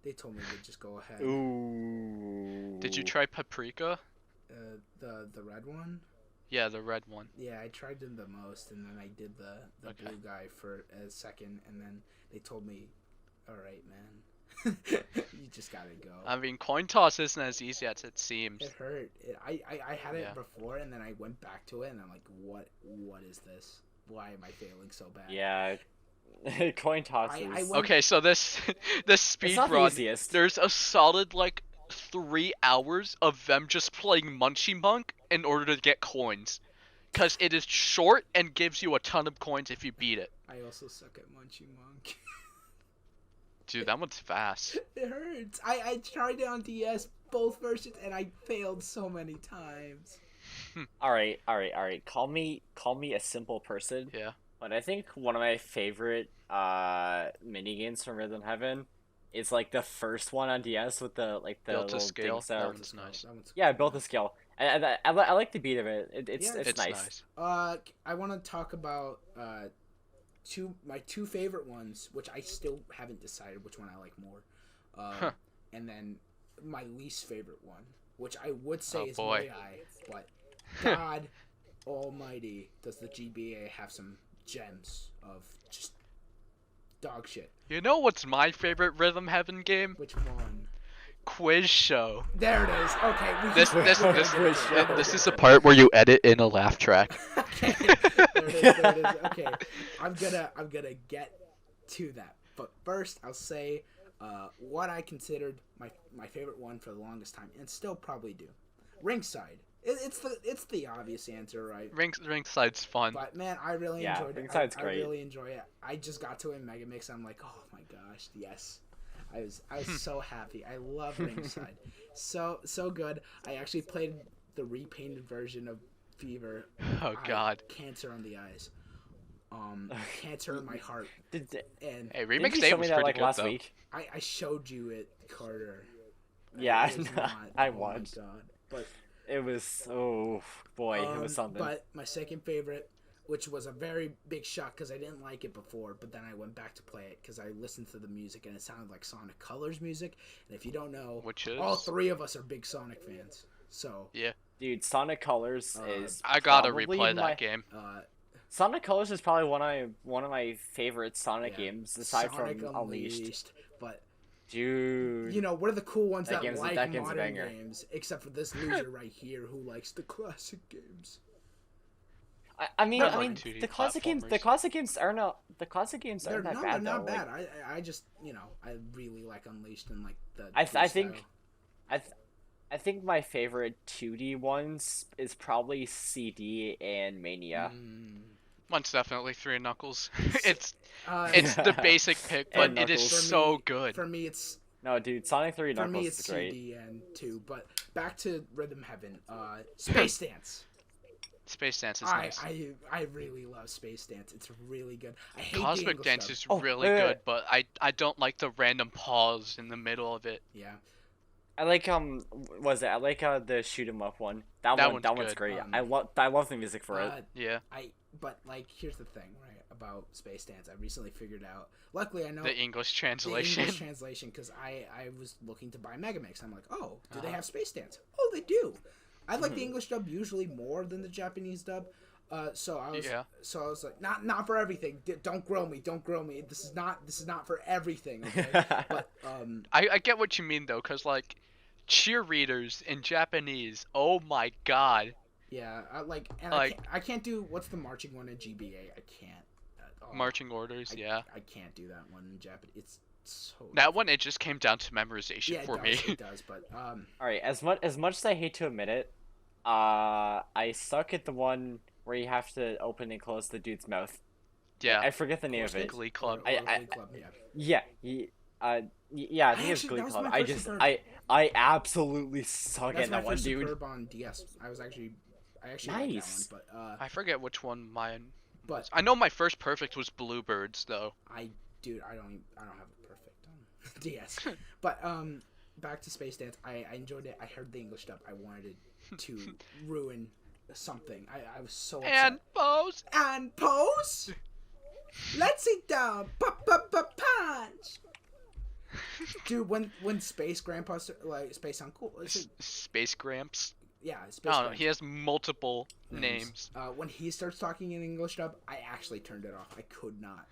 They told me to just go ahead. Ooh. Did you try Paprika? The red one. Yeah, the red one. Yeah, I tried them the most, and then I did the Okay. blue guy for a second, and then they told me, "All right, man, you just gotta go." I mean, coin toss isn't as easy as it seems. It hurt. I had it Yeah. before, and then I went back to it, and I'm like, "What is this? Why am I failing so bad?" Yeah. Coin tosses. I went- Okay, so this this speed It's not the run, easiest. there's a solid like 3 hours of them just playing Munchie Monk in order to get coins, cause it is short and gives you a ton of coins if you beat it. I also suck at Munchie Monk. Dude, that one's fast. It hurts. I tried it on DS, both versions, and I failed so many times. All right. Call me a simple person, Yeah. but I think one of my favorite mini games from Rhythm Heaven is like the first one on DS with the like the Built to little scale. things that That are- one's nice. That one's Yeah, cool. built to scale. And I like the beat of it. It's Yeah, it's nice. I want to talk about my two favorite ones, which I still haven't decided which one I like more. And then my least favorite one, which I would say Oh, is boy. Moai, but God Almighty, does the GBA have some gems of just dog shit? You know what's my favorite Rhythm Heaven game? Which one? Quiz Show. There it is. Okay, we This can- this we're gonna this get to it. We're gonna this get is to the it. part where you edit in a laugh track. Okay, there it is. There it is. Okay, I'm gonna get to that. But first, I'll say what I considered my favorite one for the longest time, and still probably do. Ringside. It's the obvious answer, right? Ringside's fun. But man, I really Yeah, enjoyed it. Ringside's I great. really enjoy it. I just got to it in Megamix. I'm like, oh my gosh, yes. I was so happy. I love Ringside. So good. I actually played the repainted version of Fever. Oh God. Cancer on the eyes. Cancer in my heart. Did And Hey, didn't Remix you 8 show me was that pretty like good last though. week? I showed you it, Carter. Yeah, It was I oh my watched. god. But It was boy, it was something. But my second favorite, which was a very big shock because I didn't like it before, but then I went back to play it because I listened to the music and it sounded like Sonic Colors music. And if you don't know, Which is all three of us are big Sonic fans. So, yeah. Dude, Sonic Colors is I gotta probably replay my that game. Sonic Colors is probably one of my favorite Sonic yeah, games aside Sonic from Unleashed. But Dude, you know, we're the cool ones that game's like a modern banger. games, except for this loser right here who likes the classic games. I mean, I I like mean, 2D the classic games, the classic games aren't that they're bad not though. bad. Like, I just, you know, I really like Unleashed and like the. I freestyle. think, I, th- I think my favorite 2D ones is probably CD and Mania. One's definitely Three Knuckles. it's Uh, it's the basic pick, but And it is Knuckles. so good. For me, it's No, dude, Sonic 3 for me Knuckles it's is great. CD and 2. But back to Rhythm Heaven. Space Dance. Space Dance is nice. I really love Space Dance. It's really good. I hate the Cosmic English Dance dub. is Oh, really wait, good, wait. but I don't like the random pause in the middle of it. Yeah. I like was it? I like the shoot 'em up one. That one's one's good. great. I love the music for it. Yeah. But like, here's the thing, right? About Space Dance, I recently figured out. Luckily, I know The English the translation. English translation because I was looking to buy Megamix. I'm like, oh, do they have Space Dance? Oh, they do. I like the English dub usually more than the Japanese dub. So I was like, not for everything. Don't grill me. This is not for everything. Okay? But I get what you mean though, cause like cheerleaders in Japanese. Oh my god. yeah, Like- I can't do what's the marching one in GBA. I can't. Marching orders, yeah. I can't do that one in Japanese. It's so That one, it just came down to memorization yeah, for it me. does, it does. But All right, as much as I hate to admit it, I suck at the one where you have to open and close the dude's mouth. Yeah. I forget the name of it. Glee Club. Or Glee Club, yeah. Yeah, I think it's Actually, Glee that was Club. my I first just, Superb. I absolutely suck That's at my that one, first dude. Superb on DS. I actually liked Nice. that one, I forget which one mine. but I know my first perfect was Bluebirds though. I don't have a perfect on DS. But back to Space Dance. I enjoyed it. I heard the English dub. I wanted to ruin something. I was so upset. And pose. And pose. Let's sit down. Punch. Dude, when Space Grandpa like Space Uncle, is it? Space Gramps. Yeah, Space I don't know. Grandpa. He has multiple names. When he starts talking in English dub, I actually turned it off. I could not.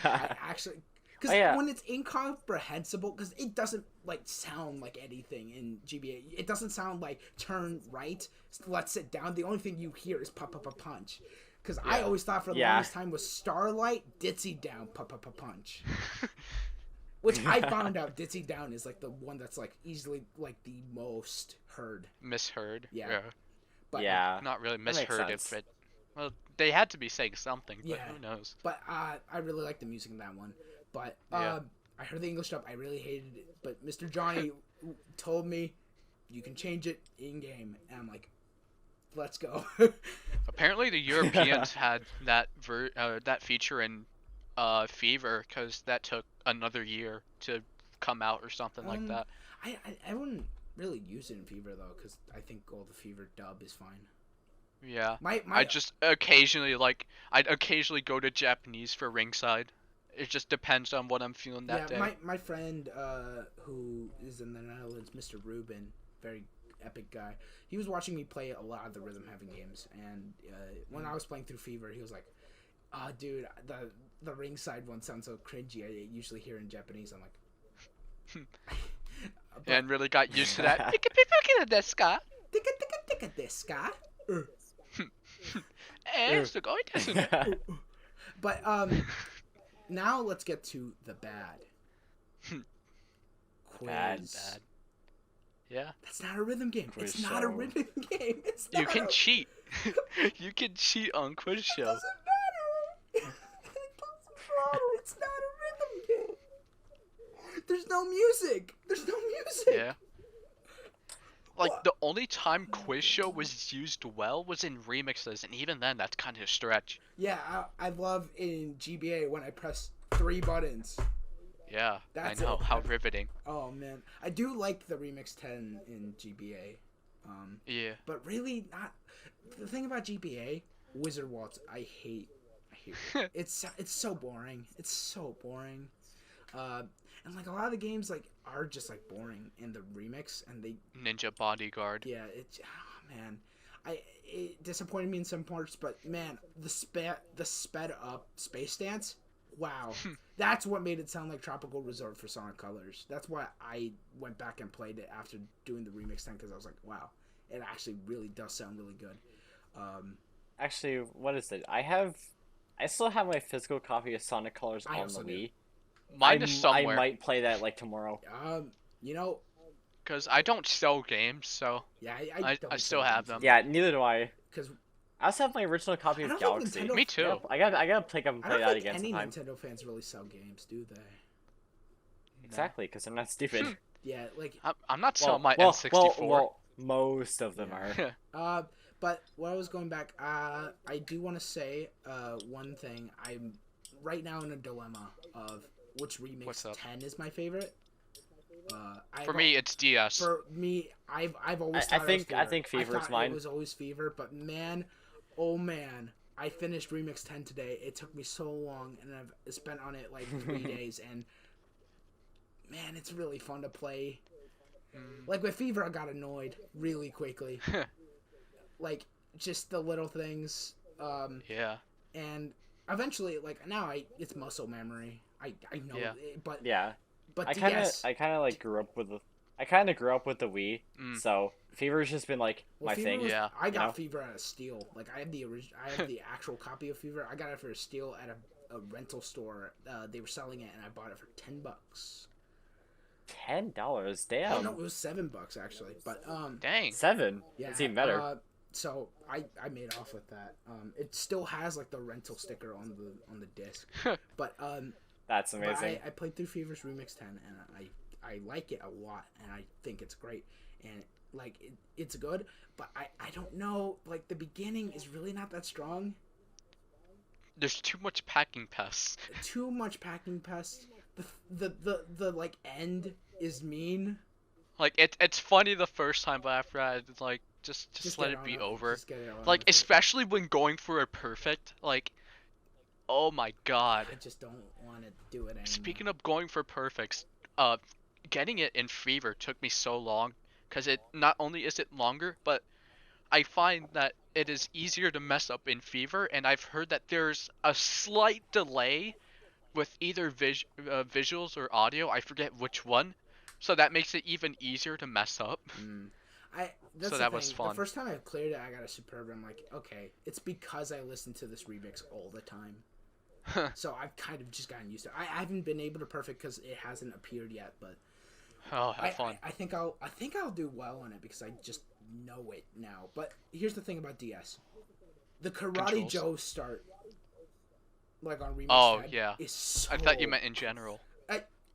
I actually, because Oh, yeah. when it's incomprehensible, because it doesn't like sound like anything in GBA. It doesn't sound like turn right, let's sit down. The only thing you hear is punch. Because I always thought for the Yeah. longest time was Starlight, Ditzy down, punch. Which I found out Ditzy down is like the one that's like easily like the most heard. Misheard. Yeah. But Yeah. Not really makes misheard sense. if it. Well, they had to be saying something, but Yeah. who knows? But I really like the music in that one. But Yeah. I heard the English dub. I really hated it. But Mr. Johnny told me you can change it in game, and I'm like, let's go. Apparently, the Europeans had that that feature in Fever because that took another year to come out or something like that. I wouldn't really use it in Fever though, because I think all the Fever dub is fine. Yeah. My I just occasionally I'd occasionally go to Japanese for ringside. It just depends on what I'm feeling that day. my friend who is in the Netherlands, Mr. Rubin, very epic guy. He was watching me play a lot of the Rhythm Heaven games, and when I was playing through Fever, he was like, dude, the ringside one sounds so cringy. I usually hear in Japanese." I'm like, And really got used to that. Pika desu ka? "Tika this guy." Sugoi desu ne. But now let's get to the bad. Quiz. Bad. Yeah. That's not a rhythm game. Quiz It's not a show. rhythm game. It's You not can a... cheat. You can cheat on quiz It show. doesn't matter. It doesn't matter. It's not a rhythm game. There's no music. There's no music. Yeah. Like the only time quiz show was used well was in remixes, and even then, that's kind of a stretch. Yeah, I love in GBA when I press 3 buttons. Yeah, That's I know it. how riveting. Oh man, I do like the remix 10 in GBA. Yeah. But really not. The thing about GBA, Wizard Waltz. I hate it. It's so boring. It's so boring. And like a lot of the games like are just like boring in the remix, and they Ninja Bodyguard. yeah man, it disappointed me in some parts, but man, the sped up Space Dance, wow, that's what made it sound like Tropical Resort for Sonic Colors. That's why I went back and played it after doing the remix then, because I was like, wow, it actually really does sound really good. Actually, what is it? I still have my physical copy of Sonic Colors I on also the do. Wii. Mine is I somewhere. might play that like tomorrow. You know, Because I don't sell games, so yeah, I don't still have them. Yeah, neither do I. because I also have my original copy I of don't think Galaxy. Nintendo. Me too. Yeah, I gotta pick up and I play don't that think again any sometime. Nintendo fans really sell games, do they? Exactly, because they're not stupid. Yeah, like I'm not selling my well, N64. well, most of them Yeah. are. But while I was going back, I do want to say one thing. I'm right now in a dilemma of which remix What's up? 10 is my favorite. For me, it's DS. For me, I've always I thought think it was I think Fever. Fever's thought mine. It was always Fever, but man, oh man, I finished Remix 10 today. It took me so long, and I've spent on it like 3 days, and man, it's really fun to play. Like with Fever, I got annoyed really quickly. Like just the little things, Yeah. and eventually, like now, it's muscle memory. I know, Yeah. but Yeah, I DS. kind of like grew up with the Wii, Mm. so Fever's just been like Well, my Fever thing. was, Yeah. I got know? Fever at a steal. Like I have the I have the actual copy of Fever. I got it for a steal at a rental store. They were selling it, and I bought it for $10. $10, Oh damn. no, it was $7 actually. But Dang. 7. yeah, It's even better. So I made off with that. It still has like the rental sticker on the disc. But That's but amazing. I played through Fever's Remix 10, and I like it a lot, and I think it's great, and like it's good. But I don't know. Like the beginning is really not that strong. There's too much packing pests. Too much packing pest. The like end is mean. Like it's funny the first time, but after that, it's like just let get it on be it. over. Just get it on Like with it. especially when going for a perfect. Like, oh my god. I just don't want to do it anymore. Speaking of going for perfects, getting it in Fever took me so long, because it not only is it longer, but I find that it is easier to mess up in Fever, and I've heard that there's a slight delay with either visuals or audio. I forget which one, so that makes it even easier to mess up. That's So the that thing. was fun. The first time I cleared it, I got a superb. I'm like, okay, it's because I listen to this remix all the time. So I've kind of just gotten used to it. I haven't been able to perfect because it hasn't appeared yet, but Oh, have fun. I think I'll do well on it because I just know it now. But here's the thing about DS: the Karate Controls. Joe start, like on remix. Oh, 10, yeah. is so. I thought you meant in general.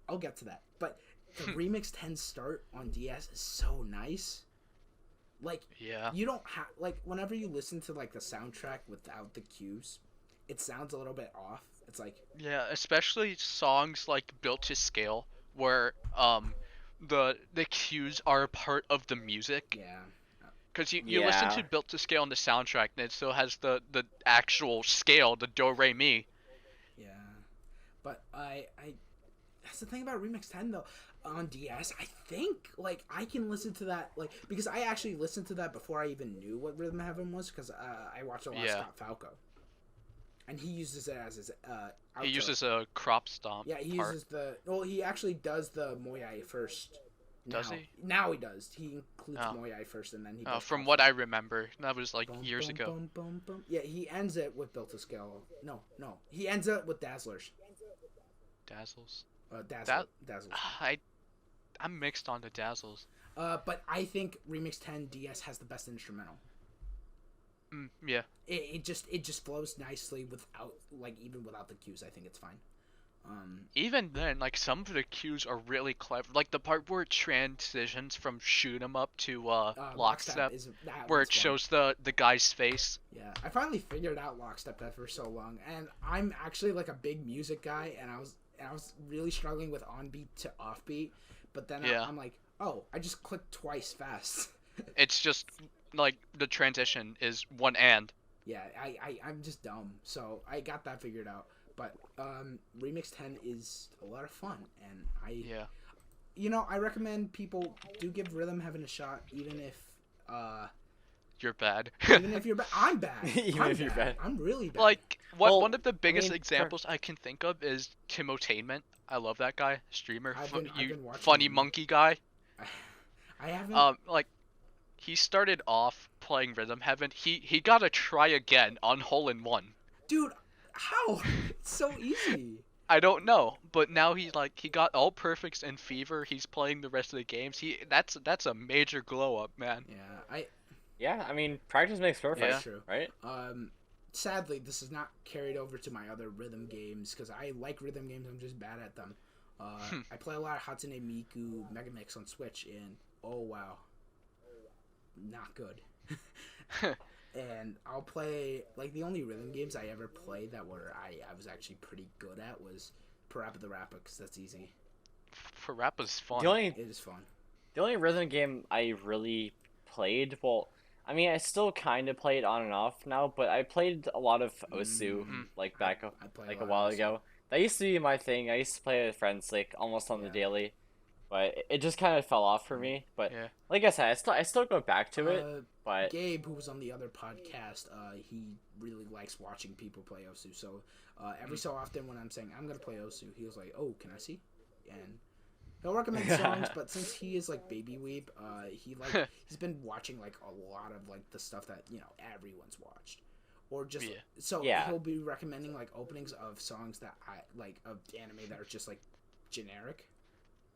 I'll get to that, but the remix 10 start on DS is so nice. Like Yeah. you don't have like whenever you listen to like the soundtrack without the cues, it sounds a little bit off. It's like Yeah, especially songs like Built to Scale, where the cues are a part of the music. yeah, Because you listen Yeah. to Built to Scale on the soundtrack, and it still has the actual scale, the do re mi. yeah. But I that's the thing about remix 10 though. On DS, I think like I can listen to that like because I actually listened to that before I even knew what Rhythm Heaven was because I watched a lot of Yeah. Scott Falco, and he uses it as his He outro. uses a crop stomp. Yeah, he part. uses he actually does the Moyai first. Does now. he? Now he does. He includes Oh. Moyai first, and then he. Does From Falco. what I remember, that was like Bum, years bum, ago. bum, bum, bum. Yeah, he ends it with Built to Scale. No. He ends it with Dazzlers. Dazzles. Dazzlers. I'm mixed on the Dazzles. But I think Remix 10 DS has the best instrumental. Yeah. It just flows nicely without even without the cues. I think it's fine. Even then, like some of the cues are really clever. Like the part where it transitions from shoot 'em up to lockstep, where one's it fun. shows the guy's face. Yeah, I finally figured out lockstep after so long, and I'm actually like a big music guy, and I was really struggling with on beat to off beat, but then Yeah. I'm like, oh, I just clicked twice fast. It's just like the transition is one and. Yeah, I'm just dumb, so I got that figured out. But Remix 10 is a lot of fun, and Yeah. I recommend people do give Rhythm Heaven a shot, even if You're bad. you're bad. I'm bad. Even I'm if you're bad. bad. I'm really bad. Like Well, one of the I biggest mean, examples I can think of is Timotainment. I love that guy, streamer, I've been watching funny him. monkey guy. I haven't. Like he started off playing Rhythm Heaven. He got to try again on Hole in One. Dude, how? It's so easy. I don't know, but now he got all perfects in Fever. He's playing the rest of the games. That's a major glow up, man. Yeah, Yeah, I mean, practice makes perfect, Yeah. true. right? Sadly, this is not carried over to my other rhythm games because I like rhythm games. I'm just bad at them. I play a lot of Hatsune Miku Megamix on Switch, and oh wow, not good. And I'll play like the only rhythm games I ever played that I was actually pretty good at was Parappa the Rapper because that's easy. Parappa's fun. It is fun. The only rhythm game I really played, well, I mean, I still kind of play it on and off now, but I played a lot of Osu, like back I play like a a lot while of Osu. ago. That used to be my thing. I used to play with friends like almost on the Yeah. daily, but it just kind of fell off for me. But Yeah. like I said, I still go back to it. But Gabe, who was on the other podcast, he really likes watching people play Osu. So every so often when I'm saying I'm gonna play Osu, he was like, "Oh, can I see?" And he'll recommend songs, but since he is like baby weeb, he's been watching like a lot of like the stuff that everyone's watched, or just Yeah. he'll be recommending like openings of songs that I like of anime that are just like generic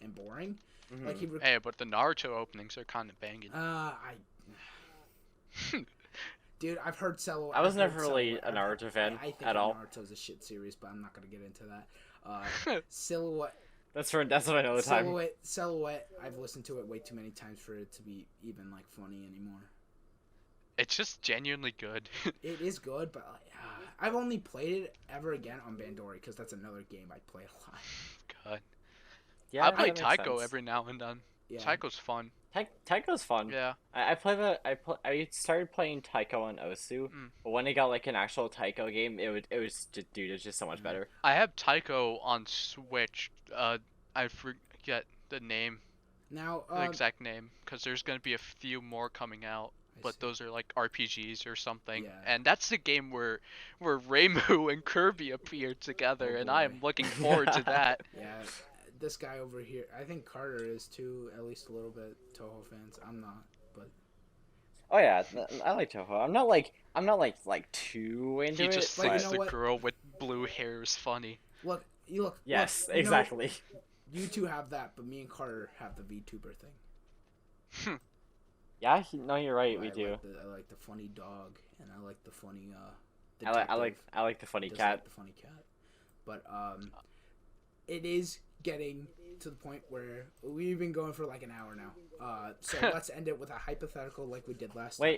and boring. Like he Hey, but the Naruto openings are kind of banging. Dude, I've heard Cello. I was I've heard never really Cello- a Naruto fan I think at all. Naruto's a shit series, but I'm not gonna get into that. Silhouette, That's for another time. Silhouette. I've listened to it way too many times for it to be even like funny anymore. It's just genuinely good. It is good, but I've only played it ever again on Bandori because that's another game I play a lot. God. Yeah, I play that makes Taiko sense. every now and then. Yeah. Taiko's fun. Taiko's fun. Yeah. I started playing Taiko on Osu, but when it got like an actual Taiko game, it was just, dude, it's just so much better. I have Taiko on Switch. I forget the name, Now, the exact name, because there's gonna be a few more coming out. But see. those are like RPGs or something, Yeah. and that's the game where Reimu and Kirby appear together, Oh, and I boy. am looking forward to that. Yeah, this guy over here. I think Carter is too, at least a little bit. Toho fans. I'm not, but Oh yeah, I like Toho. I'm not like too into He it. just But you thinks know the what? girl with blue hair is funny. look. Yes, look, you know, exactly. You two have that, but me and Carter have the VTuber thing. Yeah, no, you're right. We I do. I like the funny dog, and I like the funny I like the funny does cat. like the funny cat. But it is getting to the point where we've been going for like an hour now. So let's end it with a hypothetical like we did last time.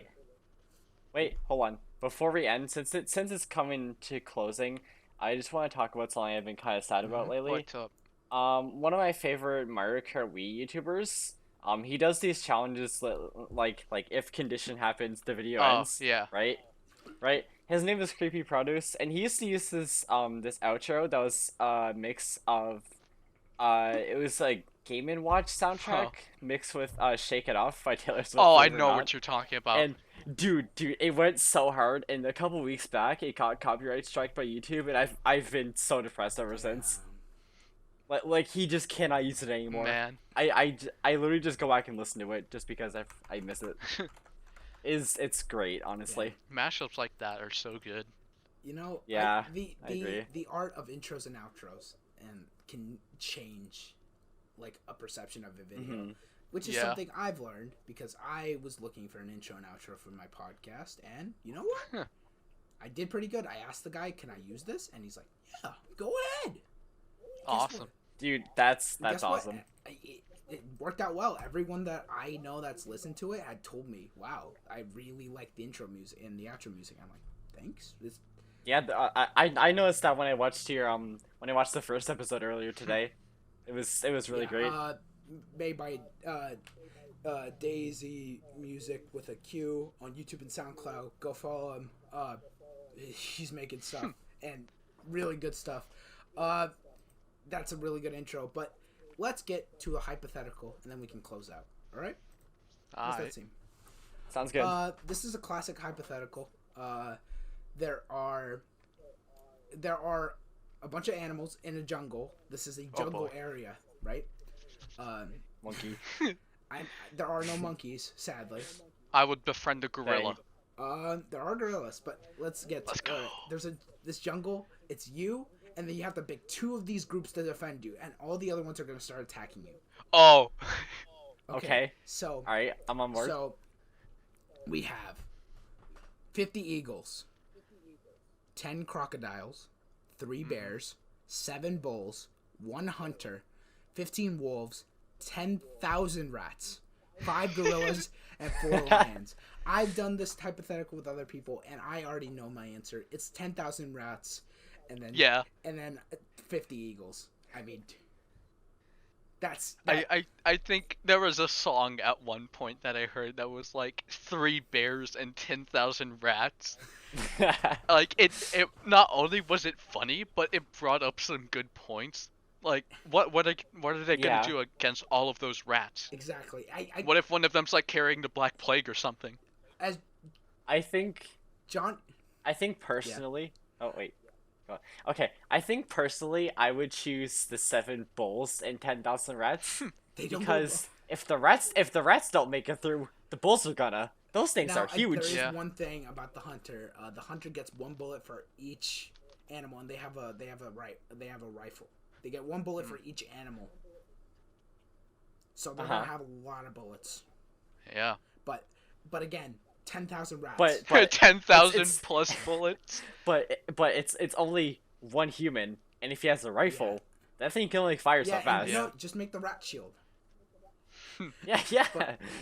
Wait, hold on. Before we end, since it's coming to closing, I just want to talk about something I've been kind of sad about lately. What's up? One of my favorite Mario Kart Wii YouTubers. He does these challenges like if condition happens, the video ends. Yeah. Right. His name is Creepy Produce, and he used to use this outro that was a mix of it was like Game and Watch soundtrack mixed with Shake It Off by Taylor Swift. Oh, I believe it or know not. what you're talking about. And dude, it went so hard. And a couple weeks back, it got copyright strike by YouTube, and I've been so depressed ever since. Like he just cannot use it anymore. Man. Uh, I literally just go back and listen to it just because I miss it. It's great, honestly. Mashups like that are so good. You know, Yeah, I I agree. the art of intros and outros and can change like a perception of a video, which is Yeah. something I've learned because I was looking for an intro and outro for my podcast, and you know what? I did pretty good. I asked the guy, "Can I use this?" And he's like, "Yeah, go ahead." Guess Awesome. what? Dude, that's Guess what? awesome. It worked out well. Everyone that I know that's listened to it had told me, "Wow, I really like the intro music and the outro music." I'm like, "Thanks." Yeah, I noticed that when I watched the first episode earlier today. It was really great. Made by Daisy Music with a Q on YouTube and SoundCloud. Go follow him. he's making stuff and really good stuff. That's a really good intro, but let's get to a hypothetical and then we can close out. All right? How does that Alright. seem? Sounds good. This is a classic hypothetical. There are a bunch of animals in a jungle. This is a jungle boy. area, right? Monkey. There are no monkeys, sadly. I would befriend a gorilla. There are gorillas, but let's get. Let's go. There's this jungle. It's you, and then you have to pick two of these groups to defend you, and all the other ones are gonna start attacking you. Oh. Okay. So. All right, I'm on board. So. We have 50 eagles, 10 crocodiles, 3 bears, 7 bulls, 1 hunter, 15 wolves, 10,000 rats, 5 gorillas, and 4 lions. I've done this hypothetical with other people, and I already know my answer. It's 10,000 rats, and then 50 eagles. I mean, I think there was a song at one point that I heard that was like 3 bears and 10,000 rats. Like it not only was it funny, but it brought up some good points. Like what are they Yeah. gonna do against all of those rats? exactly. What if one of them's like carrying the Black Plague or something? As I think John. personally. Oh wait. Go on. Okay, I think personally I would choose the 7 bulls and 10,000 rats They don't because if the rats don't make it through, the bulls are gonna. Those things Now, are huge. There is Yeah. one thing about the hunter. The hunter gets 1 bullet for each animal, and they have a rifle. They get 1 bullet for each animal. So they're gonna have a lot of bullets. Yeah. But again, 10,000 rats. But 10,000 it's- plus bullets. but it's only one human, and if he has a rifle, that thing can only fire so yeah, and fast. you know, just make the rat shield. Yeah.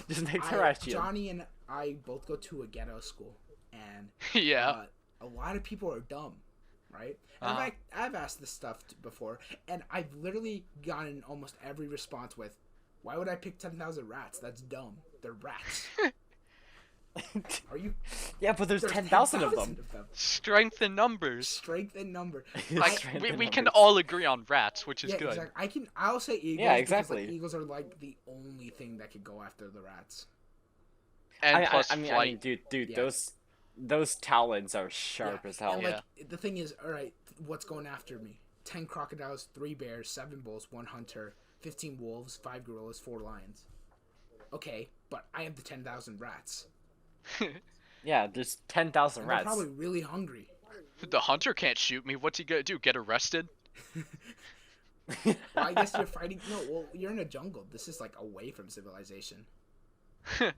Just make the rat shield. Johnny and I both go to a ghetto school, and Yeah. a lot of people are dumb, right? And in fact, I've asked this stuff before, and I've literally gotten almost every response with, "Why would I pick 10,000 rats? That's dumb. They're rats." Are you? Yeah, but there's There's 10,000 of them. Strength in numbers. Strength in number. Like Strength we, in we can numbers. all agree on rats, which is Yeah, good. exactly. I'll say eagles. Yeah, because, like, exactly. eagles are like the only thing that could go after the rats. And plus I mean, flight. dude, Yeah. those talons are sharp Yeah. as hell. And, Yeah. the thing is, all right, what's going after me? 10 crocodiles, 3 bears, 7 bulls, 1 hunter, 15 wolves, 5 gorillas, 4 lions. Okay, but I have the 10,000 rats. Yeah, there's 10,000 And they're rats. probably really hungry. The hunter can't shoot me. What's he gonna do? Get arrested? Well, I guess you're fighting. No, well, you're in a jungle. This is like away from civilization,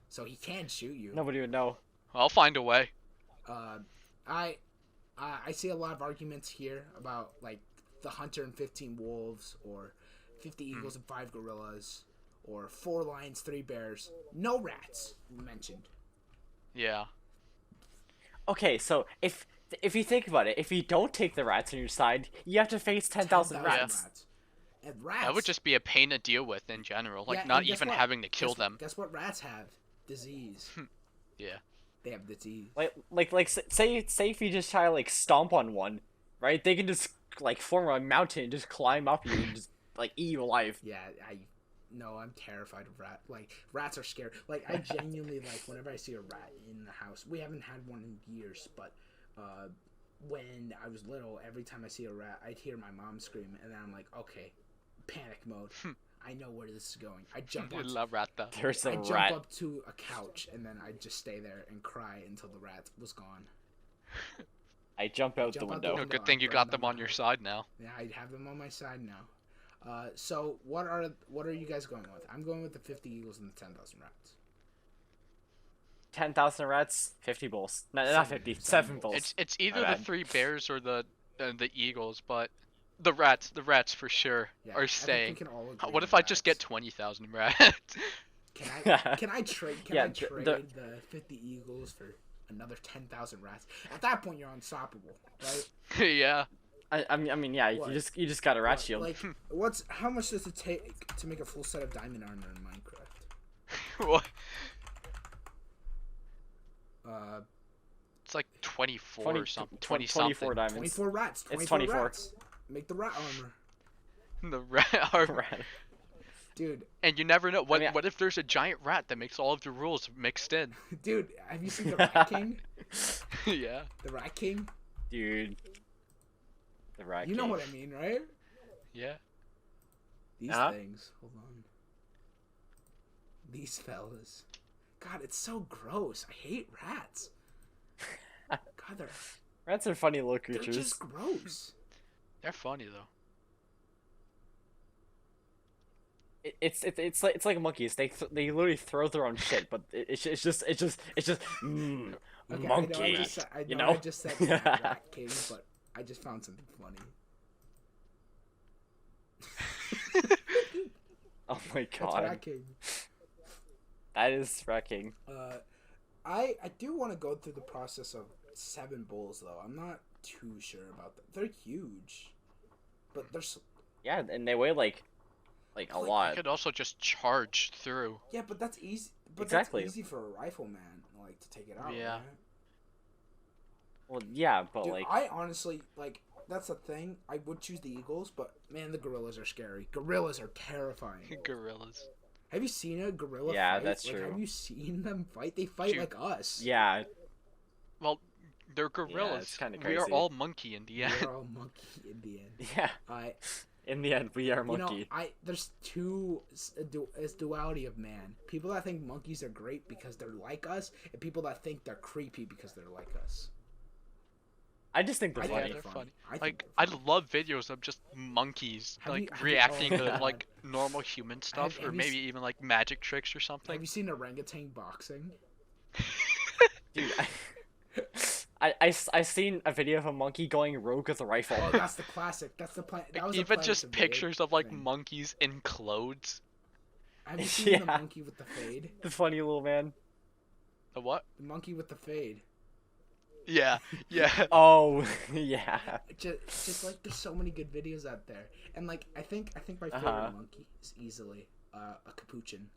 so he can't shoot you. Nobody would know. I'll find a way. I see a lot of arguments here about like the hunter and 15 wolves, or 50 eagles and 5 gorillas, or 4 lions, 3 bears, no rats mentioned. Yeah. Okay, so if you think about it, if you don't take the rats on your side, you have to face 10,000 rats. And rats. That would just be a pain to deal with in general. Like Yeah, not and guess even what? having to kill Guess- them. Guess what rats have? Disease. Yeah. They have disease. Like say if you just try to like stomp on one, right? They can just like form a mountain and just climb up you and just like eat you alive. Yeah, I'm terrified of rats are scary. Like, I genuinely, like, whenever I see a rat in the house, we haven't had one in years, but when I was little, every time I see a rat, I'd hear my mom scream, and then I'm like, okay, panic mode. I know where this is going. I jump I on, love rata. There's a I jump rat. up to a couch, and then I'd just stay there and cry until the rat was gone. I jump out the Jump out the window. No, window. good thing you Burn got them them on out. your side now. Yeah, I'd have them on my side now. So what are you guys going with? I'm going with the 50 eagles and the 10,000 rats. 10,000 rats, 50 bulls. No, not 50, 7 bulls. It's either My the bad. 3 bears or the eagles, but the rats for sure Yeah, I are think we staying. can all agree What on if I just get rats. 20,000 rats? Can I trade? Can Yeah, I trade the 50 eagles for another 10,000 rats? At that point, you're unstoppable, right? Yeah. I mean, yeah. What? You just got a rat What, shield. Like, how much does it take to make a full set of diamond armor in Minecraft? What? It's like 24 20, or something. 20 20 24 something. diamonds. 24 rats. 24 It's 24. rats. Make the rat armor. The rat armor. Rat. Dude, And you never know. I mean, What if there's a giant rat that makes all of the rules mixed in? dude, have you seen the Rat King? Yeah. The Rat King? Dude. The rat. You know king. what I mean, right? Yeah. These Uh-huh. things. Hold on. These fellas. God, it's so gross. I hate rats. God, Rats are funny little they're creatures. just gross. They're funny though. It's like monkeys. They literally throw their own shit, but it's just Okay, monkey. I you know know? I just said Rat King, but I just found something funny. Oh my That's god, Rat King. that is Rat King. I do want to go through the process of 7 bulls though. I'm not too sure about that. They're huge, but they're Yeah, and they weigh like a Like, I lot. could also just charge through. yeah, but that's easy. But Exactly. that's easy for a rifleman, like to take it out. Yeah. Right? Well, yeah, but Dude, like I honestly like. That's the thing. I would choose the eagles, but man, the gorillas are scary. Gorillas are terrifying. Gorillas. Have you seen a gorilla Yeah, fight? that's Like, true. have you seen them fight? They fight Dude. like us. yeah, Well, they're gorillas. it's kinda We are crazy. all monkey in the end. We're all monkey in the end. yeah. I, In the end, we are you know, monkey. there's it's duality of man. People that think monkeys are great because they're like us, and people that think they're creepy because they're like us. I just think they're I think funny. they're funny. funny. I think Like, they're I funny. love videos of just monkeys, Have like, you- have you- reacting oh, to, God. like, normal human stuff, have or you maybe even, like, magic tricks or Have something. you seen orangutan boxing? Dude, I seen a video of a monkey going rogue with a rifle. Oh, that's the classic. That's the plan. That was a Even Planet just of the pictures Apes of, like, thing. monkeys in clothes. Have you seen the Yeah. monkey with the fade? The funny little man. The what? The monkey with the fade. Yeah, yeah. Oh, yeah. Just like there's so many good videos out there, and like I think my favorite Uh-huh. monkey is easily a capuchin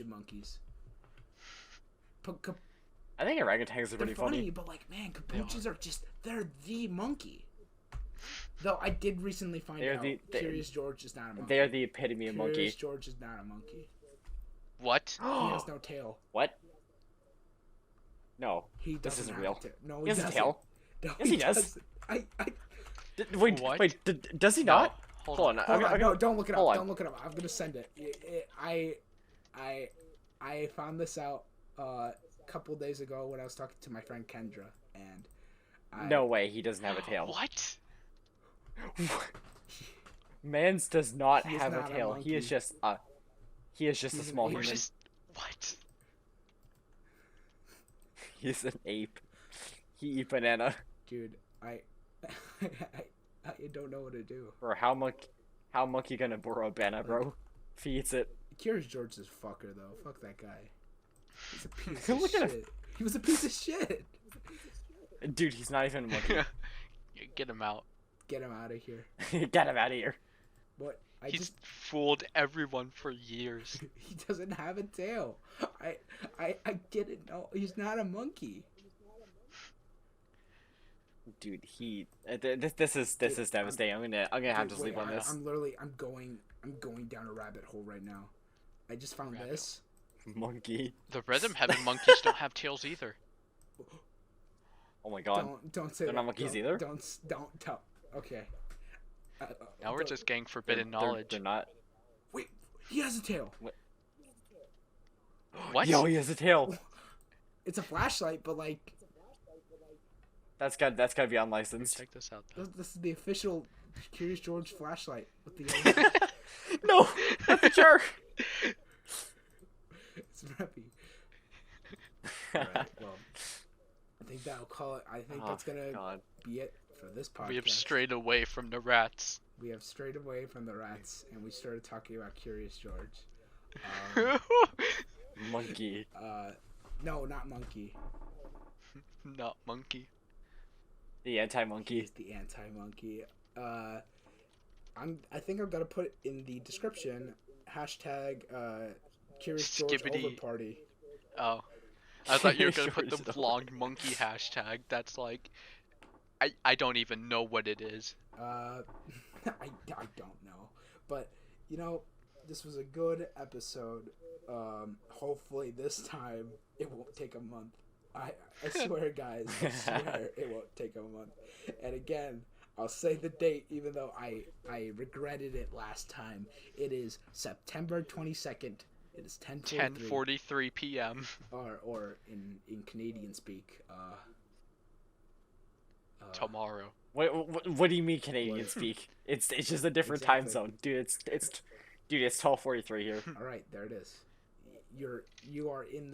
monkeys. I think orangutans are They're pretty funny, funny. but like man, capuchins are just they're the monkey. Though I did recently find They're out Curious George is not a monkey. They are the epitome of Curious monkey. George is not a monkey. What? He has no tail. What? No. He This doesn't isn't have real. a tail. No, He has a doesn't. tail. No, Yes, he does. doesn't. Wait, What? wait. Does he not? Hold Hold on. Hold on, I'm no, gonna- don't look it up. hold on. Don't look it up. I'm gonna send it. I found this out a couple days ago when I was talking to my friend Kendra, and No way. He doesn't have a tail. What? Mans does not He is have a not a tail. He is monkey. just a. He is just a He's an small ape. We're human. just... What? He's an ape. He eat banana. dude, I don't know what to do. Bro, how monkey gonna borrow a banana, bro? If he eats it. Curious George is a fucker though. Fuck that guy. He's a piece Look of at shit. him. He was a piece of shit. Dude, he's not even a monkey. Get him out. Get him out of here. Get him out of here. What? He's fooled everyone for years. He doesn't have a tail. I didn't know. He's not a monkey. Dude, this is devastating. I'm gonna have to Dude, sleep wait, on this. I'm literally I'm going down a rabbit hole right now. I just found Rabbit this. Monkey. The rhythm heaven monkeys don't have tails either. Oh my god. Don't say They're that. not monkeys Don't- either? Don't tell. Okay. Now we're don't- just getting forbidden knowledge. They're not. Wait. He has a tail. What? Yo, he has a tail. It's a flashlight, but like That's gotta be Here, unlicensed. check this out. Though. this is the official Curious George flashlight with the. No, that's a jerk. It's Reppy. Alright, well, I think that'll call it. I think that's gonna God. be it for this podcast. We have strayed away from the rats. We have strayed away from the rats, and we started talking about Curious George. Monkey. No, not monkey. Not monkey. The anti-monkey. He's the anti-monkey. I think I'm gonna put it in the description. Hashtag Curious George Skibbity. over party. Oh. I thought you were gonna Sure put the as hell. long monkey hashtag. That's like, I don't even know what it is. I don't know, but you know, this was a good episode. Hopefully this time it won't take a month. I swear, guys, I swear it won't take a month. And again, I'll say the date, even though I regretted it last time. It is September 22nd. It is 10:43 p.m. or in Canadian speak. tomorrow. What do you mean Canadian What? speak? It's just a different time Exactly. zone, dude. Dude, it's 12:43 here. All right, there it is. You are in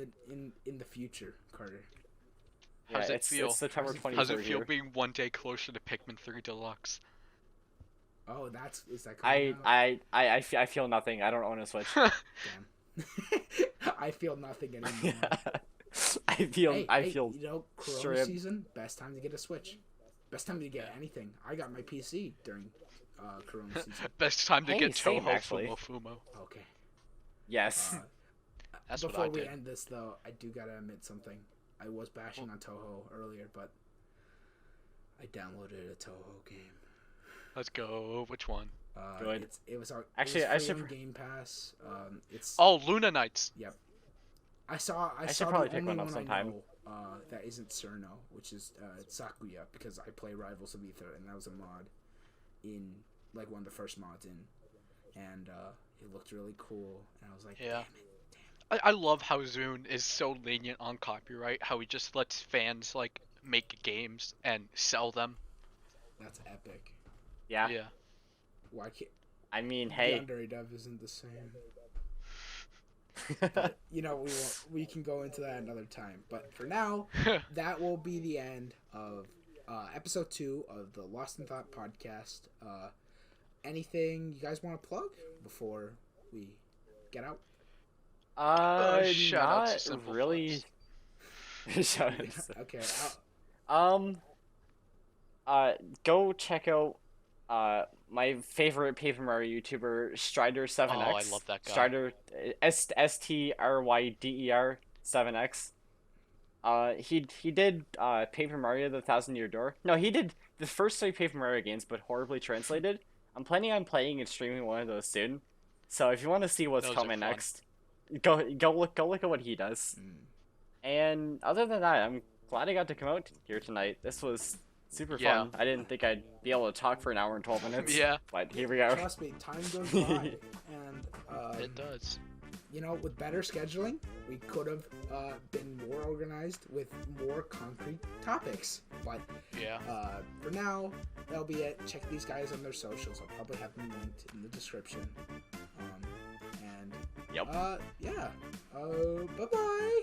the future, Carter. Yeah, How's it it's feel? September How's 23rd it feel here. being one day closer to Pikmin 3 Deluxe? Oh, is that coming I feel nothing. I don't own a Switch. out? Damn. I feel nothing anymore. I Hey, feel you know, Corona straight up- season, best time to get a Switch. Best time to get anything. I got my PC during Corona season. Best time to Hey, get same, Toho actually. Fumo. Okay. yes. That's what Before I we did. end this, though, I do gotta admit something. I was bashing on Toho earlier, but I downloaded a Toho game. Let's go. Which one? Good. It was Actually, it I was free should on Game Pass. It's Oh, Luna Knights. I saw should the probably pick only one up sometime. I know, that isn't Cerno, which is Sakuya, because I play Rivals of Ether, and that was a mod in like one of the first mods in, and it looked really cool, and I was like, Yeah. damn it. I love how Zune is so lenient on copyright. How he just lets fans like make games and sell them. That's epic. Yeah. Yeah. Why can't I mean, the hey. underdub isn't the same? But you know, we can go into that another time. But for now, that will be the end of episode 2 of the Lost in Thought podcast. Anything you guys want to plug before we get out? Shout out to Not Simple really. Shout out to- Okay. Go check out my favorite Paper Mario YouTuber, Strider7x. Oh, I love that guy. Strider STRYDER 7x. He did Paper Mario: The Thousand-Year Door. No, he did the first 3 Paper Mario games, but horribly translated. I'm planning on playing and streaming one of those soon. So if you want to see what's Those are coming fun. next, go look at what he does. And other than that, I'm glad I got to come out here tonight. This was super Yeah. fun. I didn't think I'd be able to talk for an hour and 12 minutes. Yeah. But here we are. Trust me, time goes by, and It does. you know, with better scheduling, we could have been more organized with more concrete topics. But Yeah. for now, that'll be it. Check these guys on their socials. I'll probably have them linked in the description. And Yep. yeah. Bye bye.